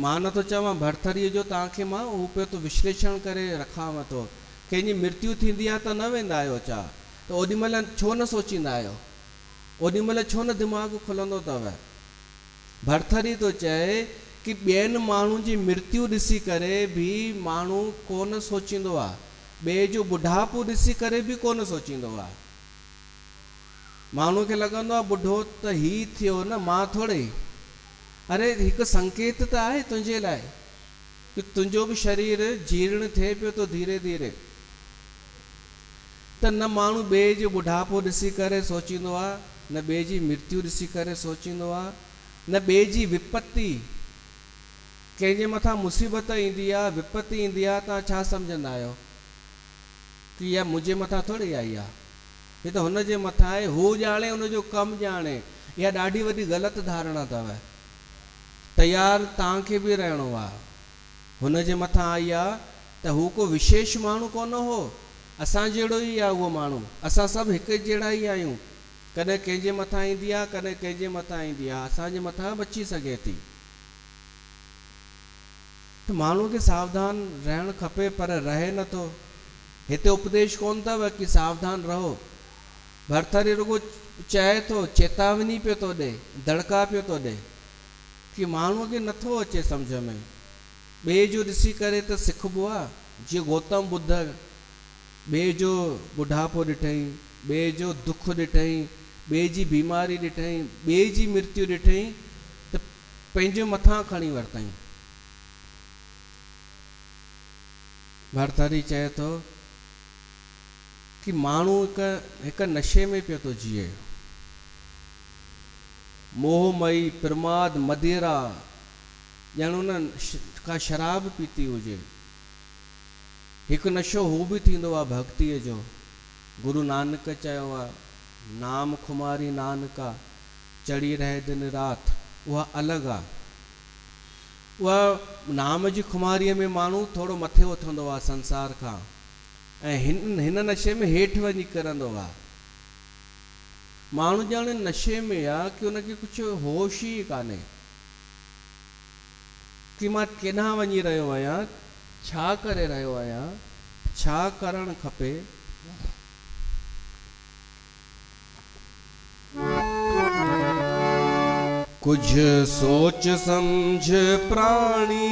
मां नथो चवां भरथरीअ जो तव्हांखे मां उहो पियो थो विश्लेषण करे रखांव थो। कंहिंजी मृत्यु थींदी आहे त न वेंदा आहियो छा? त ओॾी महिल छो न सोचींदा आहियो? ओॾी महिल छो न दिमाग़ खुलंदो अथव? भरथरी थो चए कि ॿियनि माण्हुनि जी मृत्यु ॾिसी करे बि माण्हू कोन सोचींदो आहे, ॿिए जो बुढ़ापो ॾिसी करे बि कोन सोचींदो आहे। माण्हू खे लॻंदो आहे बुढ़ो त ही थियो न, मां थोड़े। अरे हिकु संकेत त आहे तुंहिंजे लाइ कि तुंहिंजो बि शरीर जीर्ण थिए पियो थो धीरे धीरे। त न माण्हू ॿिए जो बुढ़ापो ॾिसी करे सोचींदो आहे, न ॿिए जी मृत्यु ॾिसी करे सोचींदो आहे, न ॿिए जी विपत्ति। कंहिंजे मथां मुसीबत ईंदी आहे, विपत्ति ईंदी आहे, तव्हां छा सम्झंदा आहियो कि इहा मुंहिंजे मथां थोरी आई आहे, हीअ त हुन जे मथां आहे, हू ॼाणे हुनजो कमु ॼाणे। इहा ॾाढी वॾी ग़लति धारणा अथव। तयारु तव्हांखे बि रहणो आहे। हुन जे मथां आई आहे त हू को विशेष माण्हू कोन हो, असां जहिड़ो ई आहे उहो माण्हू। असां सभु हिकु जहिड़ा ई आहियूं। कॾहिं कंहिंजे मथां ईंदी आहे, कॾहिं कंहिंजे मथां ईंदी आहे, असांजे मथां बची सघे थी। त माण्हू खे सावधान रहणु खपे, पर रहे नथो। हिते उपदेश कोन अथव कि सावधान रहो। भरथरी रुगो चए थो, चेतावनी पियो थो ॾे, दड़का पियो थो ॾे कि माण्हूअ खे नथो अचे सम्झ में। ॿिए जो ॾिसी करे त सिखबो आहे। जीअं गौतम बुद्ध ॿिए जो बुढ़ापो ॾिठईं, ॿिए जो दुख ॾिठईं, ॿिए जी बीमारी ॾिठईं, ॿिए जी मृत्यु ॾिठईं, त पंहिंजे मथां खणी वरितईं। भरथरी चए थो कि माण्हू हिकु नशे में पियो थो जिए। मोहमयी प्रमाद मदिरा, ॼण हुन का शराब पीती हुजे। हिकु नशो हू बि थींदो आहे भक्तीअ जो। गुरु नानक चयो आहे, नाम खुमारी नानका चढ़ी रहे दिन राति, उहा अलॻि आहे। उहा नाम जी खुमारीअ में माण्हू थोरो मथे उथंदो आहे संसार खां, ऐं हिन नशे में हेठि वञी किरंदो आहे। माण्हू ॼण नशे में आहे कि हुनखे कुझु होश ई कान्हे कि मां केॾांहुं वञी रहियो आहियां, छा करे रहियो आहियां, छा करणु खपे। कुछ सोच समझ प्राणी,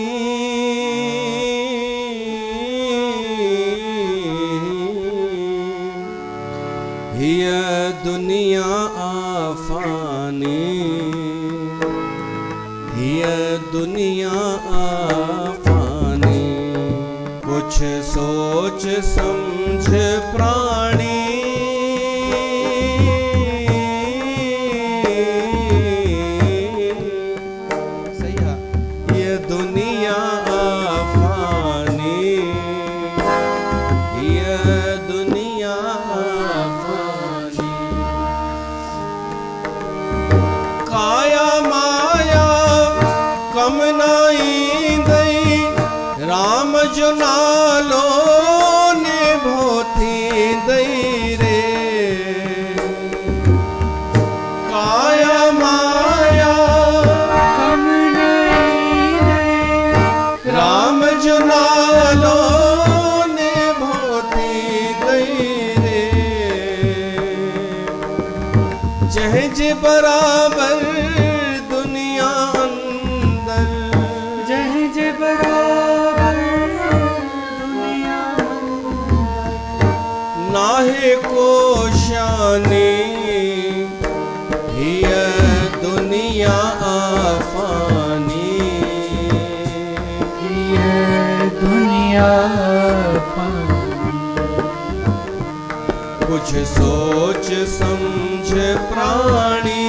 हिय दुनिया आफानी, हिय दुनिया आफानी। कुछ सोच समझ प्राणी, जो नालो ने भोती दई रे, काया माया कम नहीं रे, राम जो नालो ने भोती दई रे। जंहिंजे बराबर दुनिया अंदर, जंहिंजे बराबर नाहे रोशानी हिय दुनिया आफानी हिय दुनिया कुछ सोच समझ प्राणी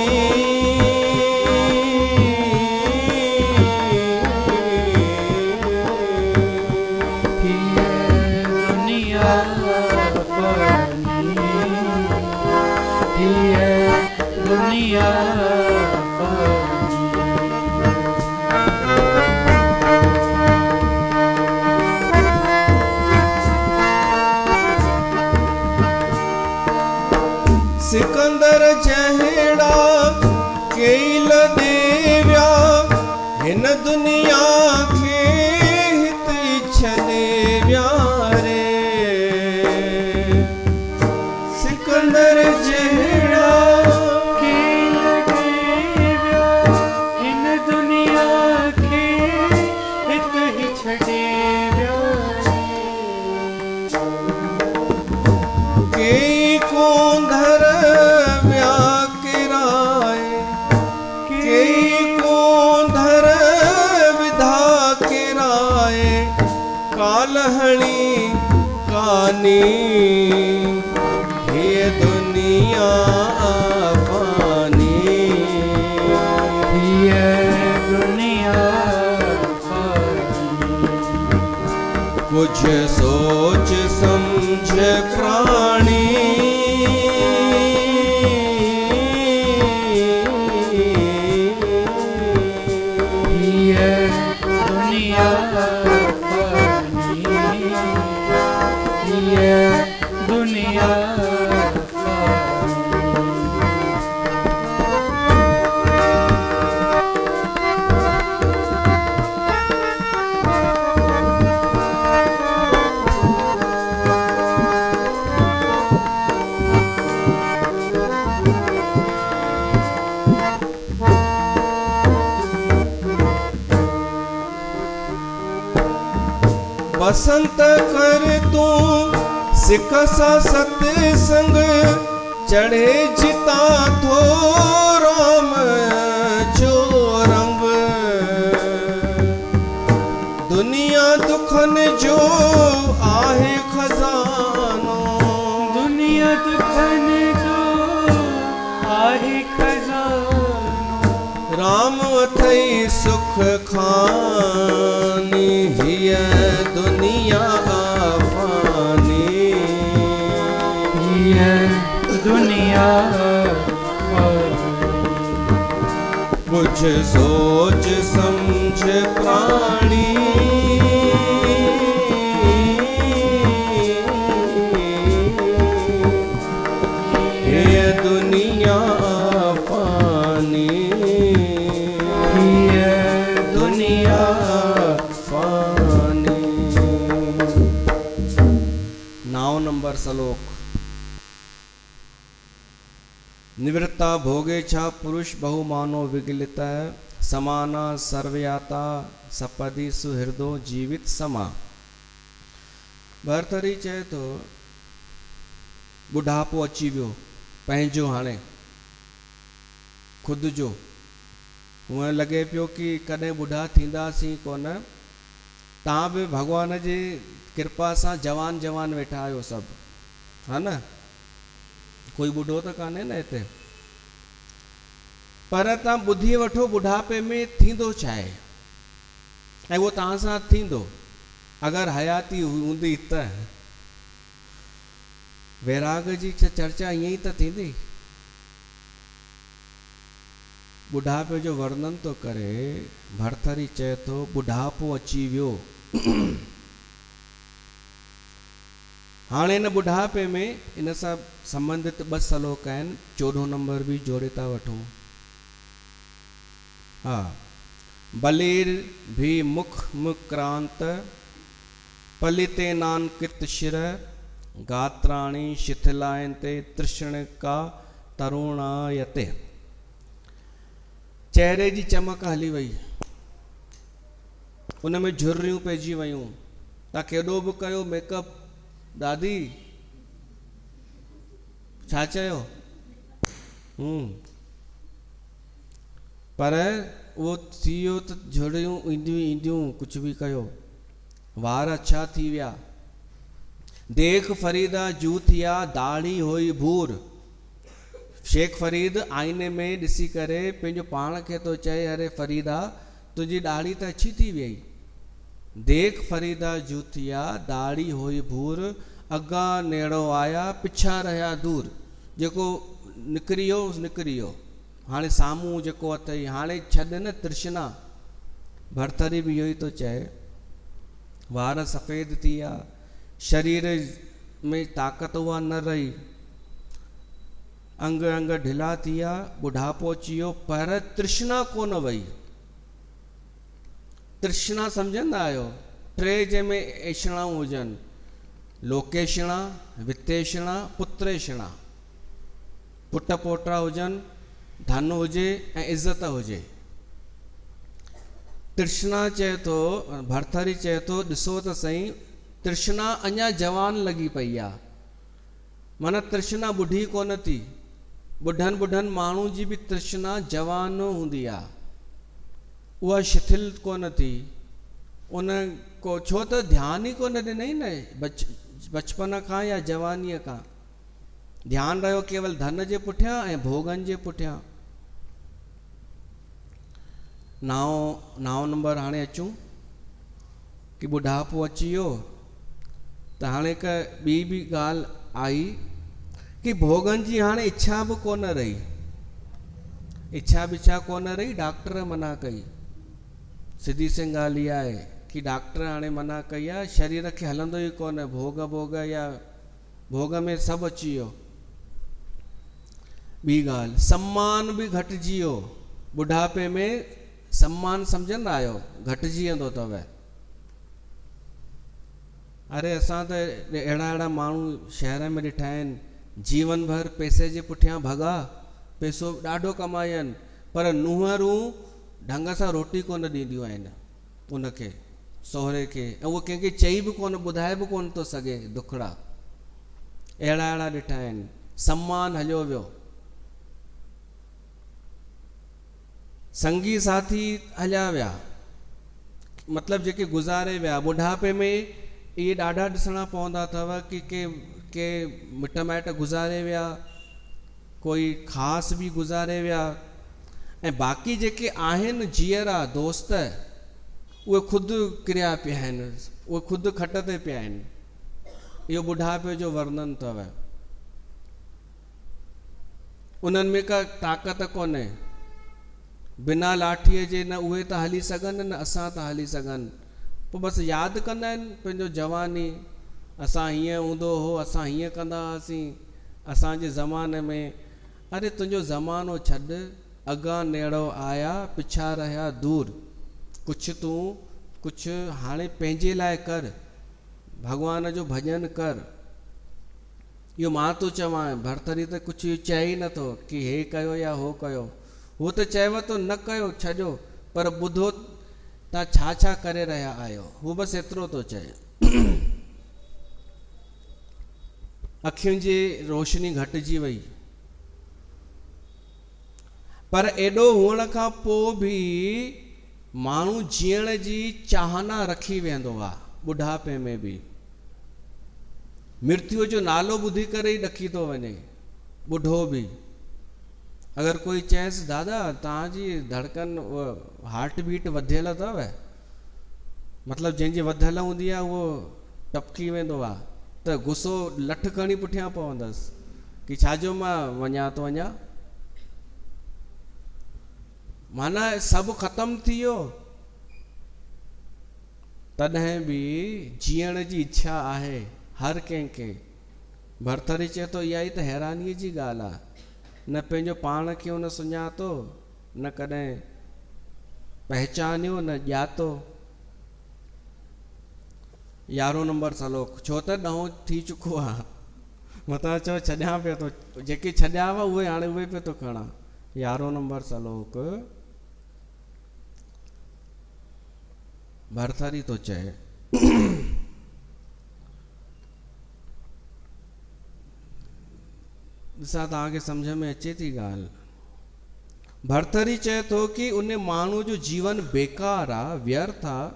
सिकंदर जहड़ा केल देव्या हिन दुनिया के हित छदेव्या रे सिकंदर जहड़ा केल देव्या हिन दुनिया के हित ही छदेव्या के कोंधर कालहणी कानी ये दुनिया आफानी ये दुनिया कुछ सोच समझ प्राणी ये दुनिया दुनिया बसंत कर तू सिख सा सत्संग चढ़े जिता थो राम जो रंग दुनिया दुखन जो आहे खजानो दुनिया दुखन जो आहे खजानो राम अथई सुख खानी हिय दुनिया दुनिया कुछ सोच समझ प्राणी ये दुनिया पानी ये दुनिया पानी। 9 नंबर श्लोक। निवृत्ता भोगेच्छा पुरुष बहुमानो विगलित समाना सर्वयाता सपदि सुहृदो जीवित समा। भरतरी चए तो बुढ़ापो अची वियो पंहिंजो हाणे खुद जो हूअं लॻे पियो कि कॾहिं बुढ़ा थींदासीं कोन। तव्हां बि भॻवान जी कृपा सां जवान जवान वेठा आहियो सभु, हा न? कोई बुढ़ो तो कान्हे न हिते, पर तव्हां ॿुधी वठो बुढ़ापे में थींदो छा आहे ऐं उहो तव्हां सां थींदो अगरि हयाती हूंदी त। वैराग जी चर्चा ईअं ई त थींदी। बुढ़ापे जो वर्णन तो करे भरथरी चए थो बुढ़ापो अची वियो। हाणे इन बुढ़ापे में इन सां संबंधित 2 श्लोक आहिनि। 14 नंबर भी जोड़े था वठूं। हाँ, बलिर भी मुख मुक्रांत पलिते नानकित शिर गात्राणी शिथिलायन्ते तृष्णिका तरुणायते। चेहरे जी चमक हली वई, उन में झुर्रियूं पइजी वयूं। तव्हां केॾो बि कयो मेकअप दादी, छा चयो? पर वो थी वियो त झुड़ियूं ईंदियूं ईंदियूं कुछ भी कयो, वार अच्छा थी विया। देख फरीदा जू थिया दाढ़ी होई भूर। शेख फरीद आईने में ॾिसी करे पंहिंजो पाण खे तो चए, अरे फरीदा तुंहिंजी दाढ़ी त अच्छी थी वई। देख फरीदा जू थिया दाढ़ी होई भूर, अगा नेड़ो आया पिछा रहिया दूर। जेको निकिरी वियो निकिरी वियो, हाणे साम्हूं जेको अथई हाणे छॾ न तृष्णा। भरथरी बि इहो ई थो चए, वार सफ़ेद थी विया, शरीर में ताक़त उहा न रही, अंग अंग ढिला थी विया, बुढ़ापो अची वियो, पर तृष्णा कोन वई। तृष्णा सम्झंदा आहियो? टे जंहिंमें एषणाऊं हुजनि, लोकेषणा, वित्तेषणा, पुत्रेषणा। पुट पोटा हुजनि, धन हुजे ऐं इज़त हुजे। तृष्णा चए थो, भरथरी चए थो, ॾिसो त सही, तृष्णा अञा जवान लॻी पई आहे। माना तृष्णा बुढ़ी कोन थी। बुढ़नि बुढ़नि माण्हू जी बि तृष्णा जवान हूंदी आहे, उहा शिथिल कोन थी। उन को छो त ध्यानु ई कोन ॾिनई न बचपन खां या जवानीअ खां। ध्यानु रहियो केवल धन जे पुठियां ऐं भोगनि जे पुठियां। नाओं नंबर हाणे अचूं कि बुढ़ापो अची वियो त हाणे हिकु ॿी बि ॻाल्हि आई कि भोगनि जी हाणे इच्छा बि कोन रही। इच्छा बिच्छा कोन रही, डॉक्टर मना कई। सिधी सी ॻाल्हि इहा आहे कि डॉक्टर हाणे मना कई आहे, शरीर खे हलंदो ई कोन, भोग भोग या भोग में सभु अची वियो। ॿी ॻाल्हि, सम्मान बि घटिजी वियो। बुढ़ापे में सम्मान सम्झंदा आहियो घटिजी वेंदो अथव। अरे असां त अहिड़ा अहिड़ा माण्हू शहर में ॾिठा आहिनि, जीवन भर पैसे जे पुठियां भॻा, पैसो ॾाढो कमायनि, पर नुंहरूं ढंग सां रोटी कोन ॾींदियूं आहिनि उनखे, सहुरे खे, ऐं उहो कंहिंखे चई बि कोन, ॿुधाए बि कोन थो सघे दुखड़ा। अहिड़ा अहिड़ा ॾिठा आहिनि। सम्मान हलियो वियो। संगी साथी हलिया विया, मतिलबु जेके गुज़ारे विया। बुढ़ापे में इहे ॾाढा ॾिसणा पवंदा अथव कि के मिट माइट गुज़ारे विया, कोई ख़ासि बि गुज़ारे विया, ऐं बाक़ी जेके आहिनि जीअरा दोस्त, उहे ख़ुदि किरिया पिया आहिनि, उहे ख़ुदि खट ते पिया आहिनि। इहो बुढ़ापे जो वर्णन अथव। उन्हनि में का ताक़त कोन्हे। बिना लाठीअ जे न उहे था हली सघनि, न असां था हली सघनि। पोइ बसि यादि कंदा आहिनि पंहिंजो जवानी, असां हीअं हूंदो हो, असां हीअं कंदा हुआसीं असांजे ज़माने में। अरे तुंहिंजो ज़मानो छॾु, अॻां नेड़ो आया पिछा रहिया दूर। कुझु तूं कुझु हाणे पंहिंजे लाइ कर, भॻवान जो भॼन कर। इहो मां थो चवां, भरथरी त कुझु चए ई नथो कि हे कयो या हो कयो। हू त चएव थो न कयो, छॾियो, पर ॿुधो तव्हां छा छा करे रहिया आहियो। हू बसि एतिरो थो चए। अखियुनि जी रोशनी घटिजी वई, पर एॾो हुअण खां पोइ बि माण्हू जीअण जी चाहना रखी वेंदो आहे। बुढ़ापे में बि मृत्यु जो नालो ॿुधी करे ई ॾकी थो वञे ॿुढो बि। अगरि कोई चएसि दादा तव्हांजी धड़कन हार्ट बीट वधियल अथव, मतिलबु जंहिंजी वधियल हूंदी आहे उहो टपकी वेंदो आहे, त गुस्सो लठ खणी पुठियां पवंदसि कि छाजो मां वञा थो अञा। माना सभु ख़तमु थी वियो, तॾहिं बि जीअण जी इच्छा आहे हर कंहिंखे। भरथरी चए थो इहा ई त हैरानीअ जी ॻाल्हि आहे, न पंहिंजो पाण खे उन सुञातो, न कॾहिं पहचानियो, न ॼातो। 11 नंबर सलोक, छो त 9 थी चुको आहे, मथां चओ छॾियां पियो थो, जेके छॾिया हुआ उहे हाणे उहे पियो थो खणा। 11 नंबर सलोक भरथरी थो चए ॾिसां तव्हांखे सम्झ में अचे थी ॻाल्हि। भरथरी चए थो कि उन माण्हू जो जीवन बेकार आहे, व्यर्थ आहे,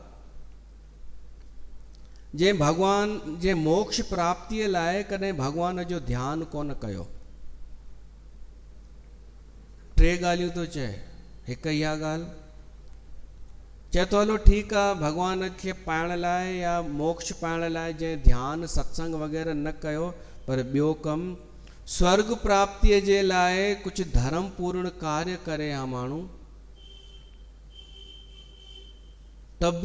जंहिं भगवान जे मोक्ष प्राप्तिअ लाइ कॾहिं भगवान जो ध्यानु कोन कयो। टे ॻाल्हियूं थो चए। हिकु इहा ॻाल्हि चए थो हलो ठीकु आहे, भगवान खे पाइण लाइ या मोक्ष पाइण लाइ जंहिं ध्यानु सत्संग वग़ैरह न कयो, पर ॿियो कमु स्वर्ग प्राप्तिअ जे लाइ कुझु धर्म पूर्ण कार्य करे हा माण्हू, तब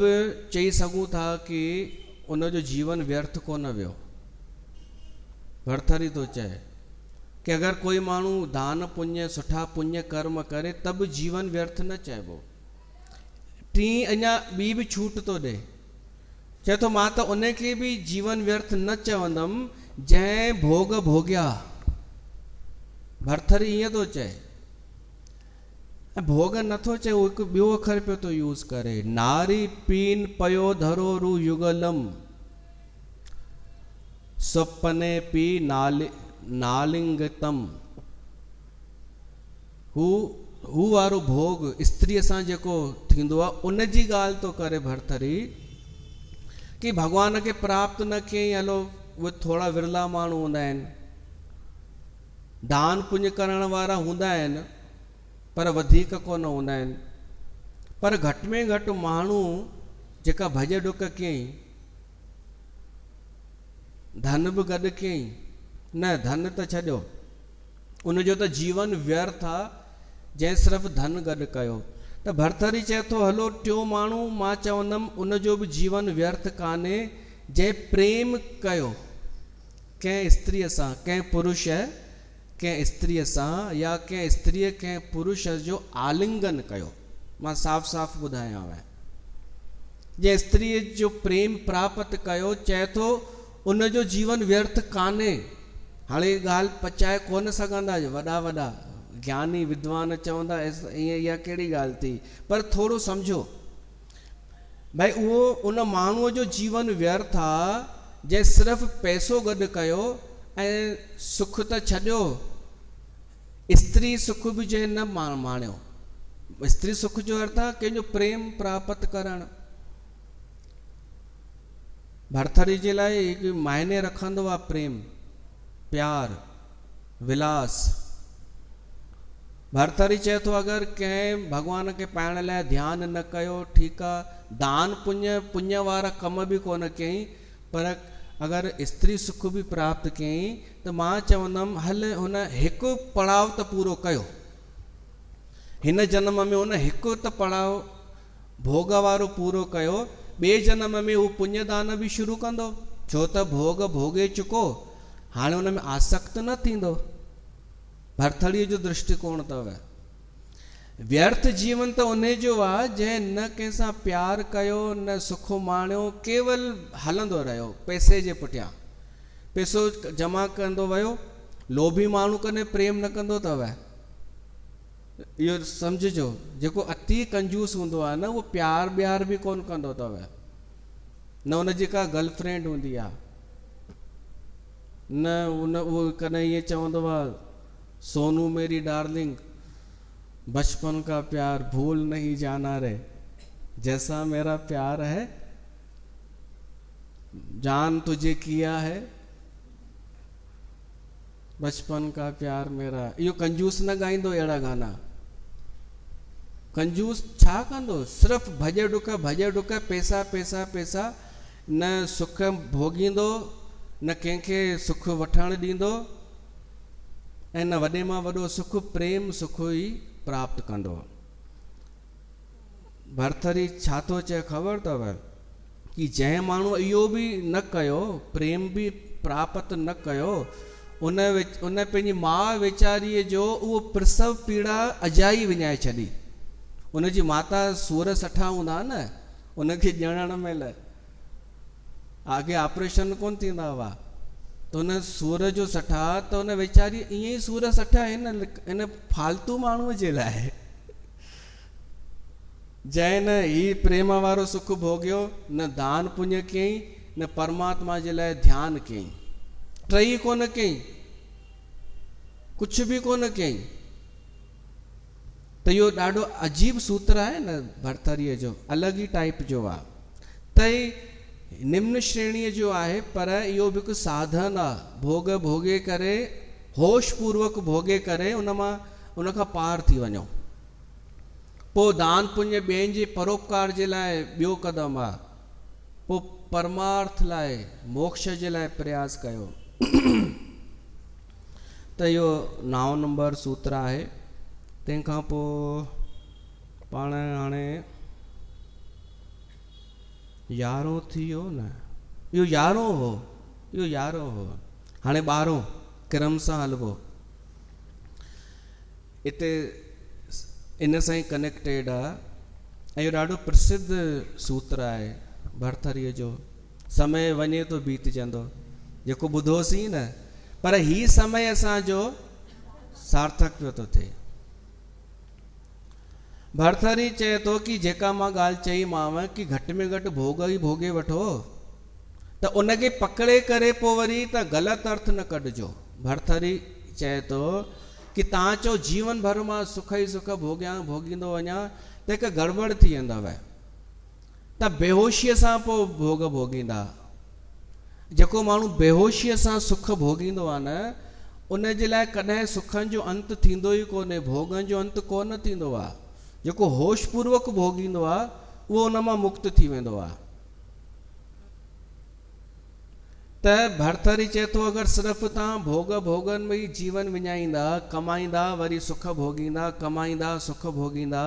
चई सघूं था कि उनजो जीवन व्यर्थ कोन वियो। भरथरी थो चए कि अगर कोई माण्हू दान पुण्य सुठा पुण्य कर्म करे तब जीवन व्यर्थ न चइबो। टी अञा ॿी बि छूट थो ॾे, चए थो मां त उनखे बि जीवन व्यर्थ न चवंदुमि जंहिं भोग भोगिया। भरथरी ईअं थो चए, भोग नथो चए, उहो हिकु ॿियो अखर पियो थो यूज़ करे, नारी पीन पयो धरो रु युगलम स्वपने पी नालिंगतम। हू वारो भोग स्त्रीअ सां जेको थींदो आहे उन जी ॻाल्हि थो करे भरथरी, कि भगवान खे प्राप्त न कयईं, हलो उहे थोरा विरला माण्हू हूंदा आहिनि, दान पुण्य करण वारा हूंदा आहिनि, पर वधीक कोन हूंदा आहिनि। पर घटि में घटि माण्हू जेका भॼ डुक कयईं, धन बि गॾु कयईं, न धन त छॾियो, उनजो त जीवन व्यर्थ आहे जंहिं सिर्फ़ु धन गॾु कयो। त भरथरी चए थो हलो टियों माण्हू मां चवंदुमि उनजो बि जीवन व्यर्थ कान्हे, जंहिं प्रेम कयो कंहिं स्त्रीअ सां, कंहिं पुरुष कंहिं स्त्रीअ सां, या कंहिं स्त्रीअ कंहिं पुरुष जो आलिंगन कयो। मां साफ़ साफ़ ॿुधायांव, जंहिं स्त्रीअ जो प्रेम प्राप्त कयो, चए थो उनजो जीवन व्यर्थ कान्हे। हाणे ॻाल्हि पचाए कोन सघंदा वॾा वॾा ज्ञानी विद्वान चवंदा ईअं इहा कहिड़ी ॻाल्हि थी, पर थोरो सम्झो भाई उहो उन माण्हूअ जो जीवन व्यर्थ आहे जंहिं सिर्फ़ु पैसो गॾु कयो ऐं सुख त छॾियो, स्त्री सुख बि जंहिं न माणियो। स्त्री सुख जो अर्थ आहे कंहिंजो प्रेम प्राप्त करणु। भरथरी जे लाइ हिकु मायने रखंदो आहे प्रेम, प्यार, विलास। भरथरी चए थो अगरि कंहिं भगवान खे पाइण लाइ ध्यानु न कयो, ठीकु आहे, दान पुण्य वारा कम बि कोन कयईं, पर अगरि स्त्री सुख बि प्राप्त कयईं त मां चवंदुमि हल हुन हिकु पड़ाव त पूरो कयो, हिन जन्म में हुन हिकु त पड़ाव भोग वारो पूरो कयो, ॿिए जन्म में हू पुण्यदान बि शुरू कंदो, छो त भोग भोगे चुको, हाणे हुन में आसक्त न थींदो। भरथड़ीअ जो दृष्टिकोण अथव। व्यर्थ जीवन त उन जो आहे जंहिं न कंहिंसां प्यार कयो, न सुख माणियो, केवल हलंदो रहियो पैसे जे पुठियां, पैसो जमा कंदो वियो। लोभी माण्हू कॾहिं प्रेम न कंदो अथव, इहो सम्झिजो। जेको अति कंजूस हूंदो आहे न, उहो प्यार ब्यार बि कोन कंदो अथव, न हुनजी का गर्लफ्रेंड हूंदी आहे, न उहो कॾहिं ईअं चवंदो आहे सोनू मेरी डार्लिंग बचपन का प्यार भूल नहीं जाना रे, जैसा मेरा प्यार है जान तुझे किया है, बचपन का प्यार मेरा। इहो कंजूस न ॻाईंदो अहिड़ा गाना। कंजूस छा कंदो, सिर्फ़ु भॼ डुक, पैसा पैसा पैसा, न सुख भोगींदो, न कंहिंखे सुख वठणु ॾींदो, ऐं न वॾे मां वॾो सुख प्रेम सुख ई प्राप्त कंदो। भरथरी छा थो चए ख़बर अथव, कि जंहिं माण्हू इहो बि न कयो, प्रेम बि प्राप्त न कयो, उन पंहिंजी माउ वेचारीअ जो उहो प्रसव पीड़ा अजाई विञाए छॾी। उनजी माता सूर सठा हूंदा न, उनखे ॼणण महिल आगे ऑपरेशन कोन थींदा हुआ, त हुन सूर जो सठा, त हुन वेचारी ईअं ई सूर सठा इन फालतू माण्हूअ जे लाइ, जंहिं न ही प्रेम वारो सुख भोगियो, न दान पुण्य कयईं, न परमात्मा जे लाइ ध्यानु कयईं, टई कोन कयईं। कुछ भी कोन कयईं। त इहो ॾाढो अजीब सूत्र आहे न भरथरीअ जो, अलॻि ई टाइप जो आहे। त निम्न श्रेणीअ जो आहे, पर इहो बि हिकु साधन आहे। भोग भोगे करे, होश पूर्वक भोगे करे उन खां पार थी वञो। पोइ दान पुण्य ॿियनि जे परोपकार जे लाइ ॿियो क़दम आहे। पोइ परमार्थ लाइ, मोक्ष जे लाइ प्रयास कयो। त इहो 9 नंबर सूत्र आहे। तंहिंखां पोइ पाण हाणे 11 थी वियो न, इहो 11 हो, इहो 11 हो। हाणे 12 क्रम सां हलबो। हिते इन सां ई कनेक्टेड आहे ऐं इहो ॾाढो प्रसिद्ध सूत्र आहे भरथरीअ जो। समय वञे तो बीतजंदो, जेको ॿुधोसीं न, पर ही समय असांजो सार्थक पियो थो थिए। भरथरी चए थो कि जेका मां ॻाल्हि चईमांव कि घटि में घटि भोग ई भोगे वठो, त उनखे पकड़े करे पोइ वरी त ग़लति अर्थ न कढिजो। भरथरी चए थो कि तव्हां चओ जीवन भर मां सुख ई सुख भोगींदो वञा, त हिकु गड़बड़ थी वेंदव। त बेहोशीअ सां पोइ भोग भोगींदा। जेको माण्हू बेहोशीअ सां सुख भोगींदो आहे न, उन जे लाइ कॾहिं सुखनि जो अंत थींदो ई कोन्हे, भोगनि जो अंत कोन थींदो आहे। जेको होश पूर्वक भोगींदो आहे उहो उन मां मुक्त थी वेंदो आहे। त भरथरी चए थो अगरि सिर्फ़ु तव्हां भोग भोगनि में ई जीवन विञाईंदा, कमाईंदा वरी सुख भोगींदा, कमाईंदा सुख भोगींदा,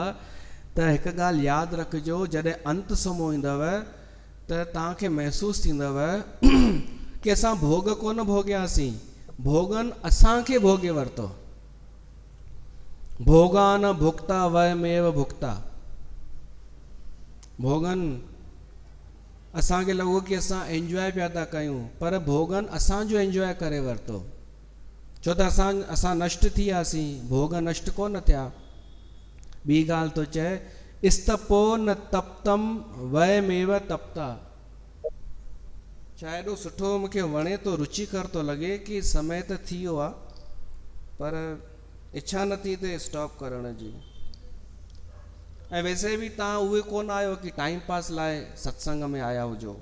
त हिकु ॻाल्हि यादि रखिजो, जॾहिं अंत समो ईंदव त तव्हांखे महसूसु थींदव कि असां भोग कोन भोगियासीं, भोगनि असांखे भोगे वरितो। भोगान भुक्ता वयमेव भुक्ता। भोगनि असांखे लॻो कि असां एंजॉय पिया था कयूं, पर भोगनि असांजो एंजॉय करे वरितो। छो त असां नष्ट थी वियासीं, भोग नष्ट कोन थिया। ॿी ॻाल्हि थो चए, इस्तपो न तप्तम वयमेव तप्ता। छा एॾो सुठो मूंखे वणे थो, रुचिकर थो लॻे कि समय त थी वियो आहे, पर इच्छा न थी थिए स्टॉप करण जी। ऐं वैसे बि तव्हां उहे कोन आहियो कि टाइम पास लाइ सत्संग में आया हुजो।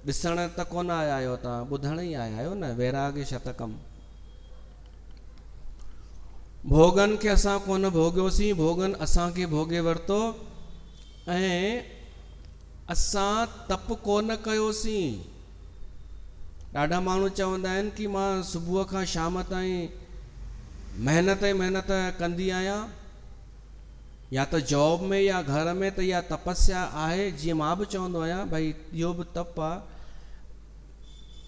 ॾिसण त कोन आया आहियो, तव्हां ॿुधण ई आया आहियो न। वैराग्य शतकम। भोगनि खे असां कोन भोगियोसीं, भोगनि असांखे भोगे वरितो। ऐं असां तप कोन कयोसीं। ॾाढा माण्हू चवंदा आहिनि कि मां सुबुह खां शाम ताईं महिनत ई महिनत कंदी आहियां, या त जॉब में या घर में, त इहा तपस्या आहे। जीअं मां बि चवंदो आहियां भई इहो बि तप आहे।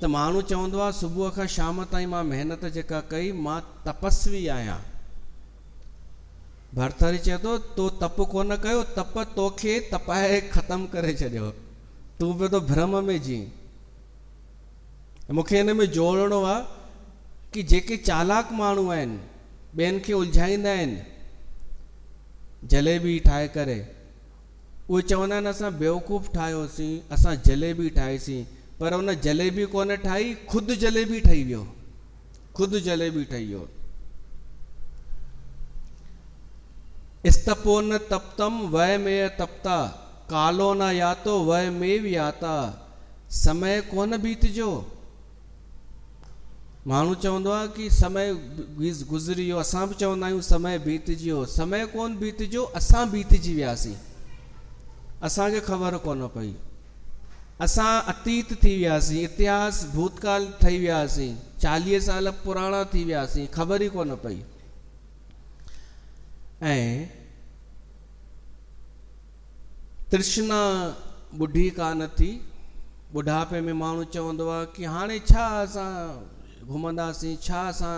त माण्हू चवंदो आहे सुबुह खां शाम ताईं मां महिनत जेका कई, मां तपस्वी आहियां। भरथरी चए थो तो तप कोन कयो, तप तोखे तपाए ख़तमु करे छॾियो। तूं बि तो भ्रम में जी। मूंखे हिन में जोड़णो आहे कि जेके चालाक माण्हू आहिनि, ॿियनि खे उलझाईंदा आहिनि जलेबी ठाहे करे, उहे चवंदा आहिनि असां बेवकूफ़ ठाहियोसीं, असां जलेबी ठाहीसीं, पर उन जलेबी कोन ठाही, ख़ुदि जलेबी ठही वियो, ख़ुदि जलेबी ठही वियो। इस्तपो न तप्तम वय में तप्ता, कालो न यातो वय में भी याता। समय कोन बीतजो। माण्हू चवंदो आहे कि समय गुज़री वियो, असां बि चवंदा आहियूं समय बीतजी वियो। समय कोन बीतजो, असां बीतजी वियासीं, असांखे ख़बर कोन पई। असां अतीत थी वियासीं, इतिहास भूतकाल ठही वियासीं, 40 साल पुराणा थी वियासीं, ख़बर ई कोन पई। ऐं तृष्णा ॿुढी कान थी। ॿुढापे में माण्हू चवंदो आहे कि हाणे छा असां घुमंदासीं, छा असां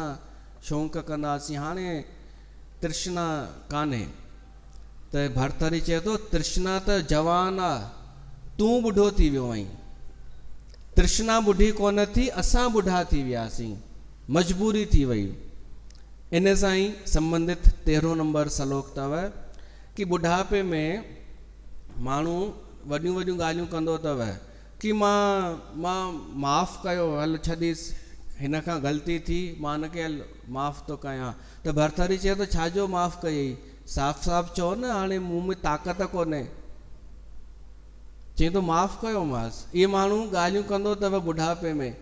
शौक़ु कंदासीं, हाणे तृष्णा कान्हे। त भरथरी चए थो तृष्णा त जवान आहे, तूं ॿुढो थी वियो आहीं। तृष्णा ॿुढी कोन थी, असां ॿुढा थी वियासीं, मजबूरी थी वई। इन सां ई संबंधित 13 नंबर श्लोक अथव कि ॿुढापे में माण्हू वॾियूं वॾियूं ॻाल्हियूं कंदो अथव कि मां माफ़ु कयो, हल छॾीस, हिन खां ग़लती थी, मां हिनखे माफ़ तो कयां। त भरथरी चए तो छाजो माफ़ कयई, साफ़ साफ़ चओ न, हाणे मूं में ताक़त कोन्हे। चई तो माफ़ कयो मांस। ये माण्हू ॻाल्हियूं कंदो अथव बुढ़ापे में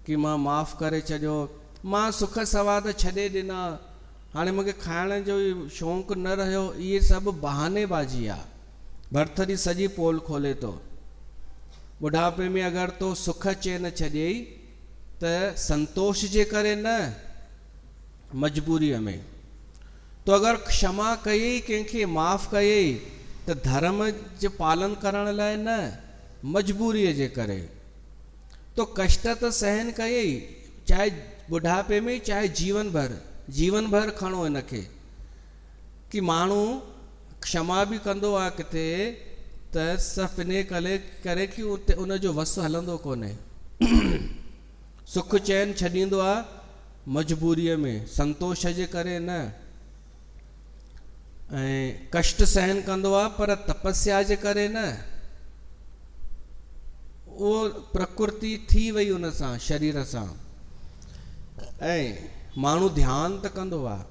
कि मां माफ़ करे छॾियो, मां सुख सवाद छॾे ॾिना, हाणे मूंखे खाइण जो शौक़ु न रहियो। इहे सभु बहानेबाज़ी आहे। भरथरी सॼी पोल खोले थो। बुढ़ापे में अगरि तो सुख चैन छॾियई त संतोष जे करे न, मजबूरीअ में। तो अगरि क्षमा कयई, कंहिंखे माफ़ कयई त धर्म जो पालन करण लाइ न, मजबूरीअ जे करे। तो कष्ट त सहन कयई, चाहे बुढ़ापे में चाहे जीवन भर खणो इनखे कि माण्हू क्षमा बि कंदो आहे किथे त सिर्फ़ु इन करे कि उते उनजो वस हलंदो कोन्हे। सुख चैन छॾींदो आहे मजबूरीअ में, संतोष जे करे न। ऐं कष्ट सहन कंदो आहे पर तपस्या जे करे न। उहो प्रकृति थी वई उन सां, शरीर सां। ऐं माण्हू ध्यानु त कंदो आहे।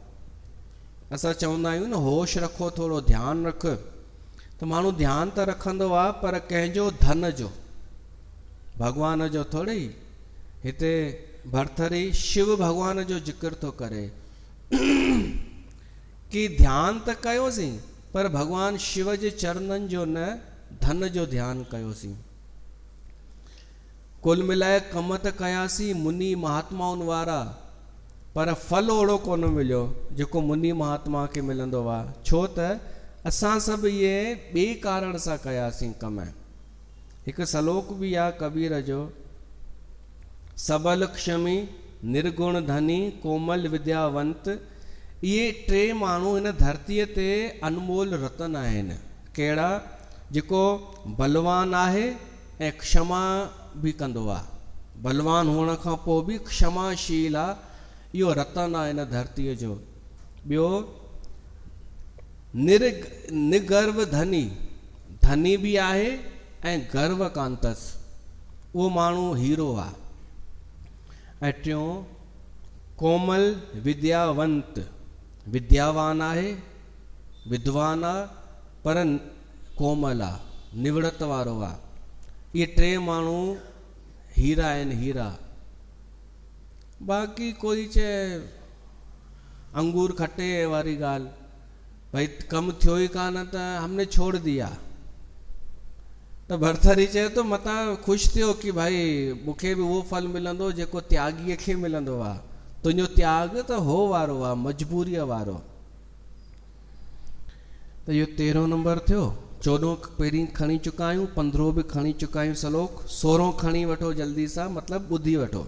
असां चवंदा आहियूं न, होश रखो, थोरो ध्यानु रख। त माण्हू ध्यानु त रखंदो आहे पर कंहिंजो धन जो, भॻवान जो थोरी। हिते भरथरी शिव भॻवान जो जिक्र थो करे कि ध्यानु त कयोसीं पर भॻवान शिव जे चरणनि जो न, धन जो ध्यानु कयोसीं। कुल मिलाए कम त कयासीं मुनि महात्माउनि वारा, पर फल ओड़ो कोन मिलियो जेको मुनि महात्मा खे मिलंदो आहे। छो त असां सभु इहे ॿिए कारण सां कयासीं कम। हिकु सलोक बि आहे कबीर जो, सबल क्षमी निर्गुण धनी कोमल विद्यावंत। इहे टे माण्हू हिन धरतीअ ते अनमोल रतन आहिनि। कहिड़ा? जेको बलवान आहे ऐं क्षमा बि कंदो आहे। बलवान हुअण खां पोइ बि क्षमाशील आहे। इहो रतन आहे हिन धरतीअ जो। ॿियो निगर्व धनी, धनी बि आहे ऐं गर्व कान अथसि, उहो माण्हू हीरो आहे। ऐं टियों कोमल विद्यावंत, विद्यावान आहे, विद्वान आहे पर कोमल आहे, निवृत वारो आहे। इहे टे माण्हू हीरा आहिनि, हीरा। बाक़ी कोई चए अंगूर खटे वारी ॻाल्हि, भाई कमु थियो ई कान त हमने छोड़ दिया। त भरथरी चए तो मतां ख़ुशि थियो कि भाई मूंखे बि उहो फल मिलंदो जेको त्यागीअ खे मिलंदो आहे। तुंहिंजो त्याग त हो वारो आहे, मजबूरीअ वारो। त इहो 13 नंबर थियो। 14 पहिरीं खणी चुका आहियूं, 15 बि खणी चुका आहियूं सलोक। 16 खणी वठो जल्दी सां, मतिलबु ॿुधी वठो।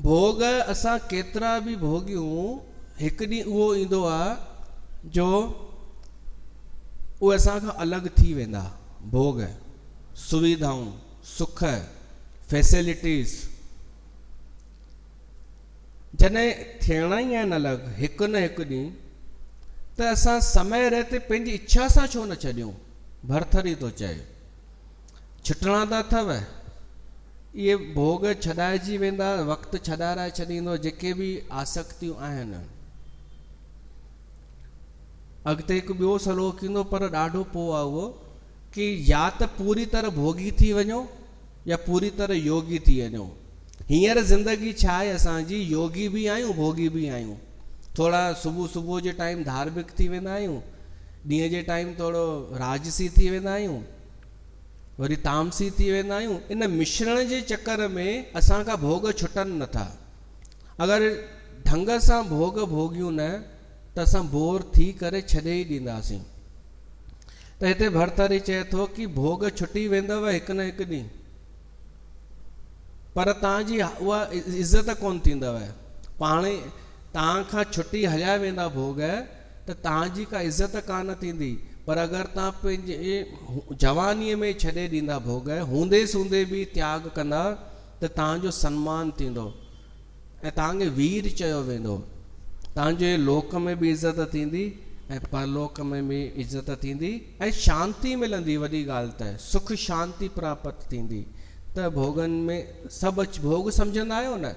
भोग असां केतिरा बि भोगियूं, हिकु ॾींहुं उहो ईंदो आहे जो उहे असांखां अलॻि थी वेंदा। भोग, सुविधाऊं, सुख, फैसिलिटीज़ जॾहिं थियणा ई आहिनि अलॻि हिकु न हिकु ॾींहुं, त असां समय रहते पंहिंजी इच्छा सां छो न छॾियूं। भरथरी थो चए छुटणा त अथव, इहे भोग छॾाइजी वेंदा, वक़्तु छॾाराए छॾींदो जेके बि आसक्तियूं आहिनि। अॻिते हिकु ॿियो सलोक ईंदो पर ॾाढो पोइ आहे उहो, कि या त पूरी तरह भोगी थी वञो या पूरी तरह योगी थी वञो। हींअर ज़िंदगी छा आहे असांजी, योगी बि आहियूं भोगी बि आहियूं। थोरा सुबुह जे टाइम धार्मिक थी वेंदा आहियूं, ॾींहं जे टाइम थोरो राजसी थी वेंदा आहियूं, वरी तामसी थी वेंदा आहियूं। इन मिश्रण जे चक्कर में असांखां भोग छुटनि नथा। अगरि ढंग सां भोग भोगियूं न त असां बोर थी करे छॾे ई ॾींदासीं। त हिते भरथरी चए थो कि भोग छुटी वेंदव हिकु न हिकु ॾींहुं, पर तव्हांजी उहा इज़त कोन थींदव। पाण ई तव्हां खां छुटी हलिया वेंदा भोग त तव्हांजी का इज़त कान थींदी। पर अगरि तव्हां पंहिंजे जवानीअ में छॾे ॾींदा भोग, हूंदे सूंदे बि त्याग कंदा, त तव्हांजो सम्मान थींदो ऐं तव्हांखे वीर चयो वेंदो। तव्हांजे लोक में बि इज़त थींदी ऐं परलोक में बि इज़त थींदी ऐं शांती मिलंदी। वॾी ॻाल्हि त सुख शांती प्राप्त थींदी। त भोगन में सब भोग समझंदा आहियो न।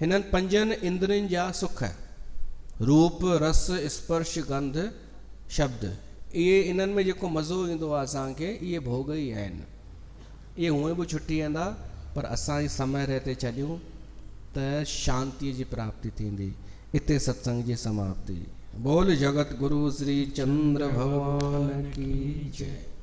हिननि पंजनि इंद्रियनि जा सुख, रूप रस स्पर्श गंध शब्द, इहे इन्हनि में जेको मज़ो ईंदो आहे असांखे, इहे भोग ई आहिनि। इहे हूअं बि छुटी वेंदा, पर असां समय रहते छॾियूं त शांतीअ जी प्राप्ति थींदी। इते सत्संग जी समाप्ति। बोल जगत गुरु श्री चंद्र भगवान की जय।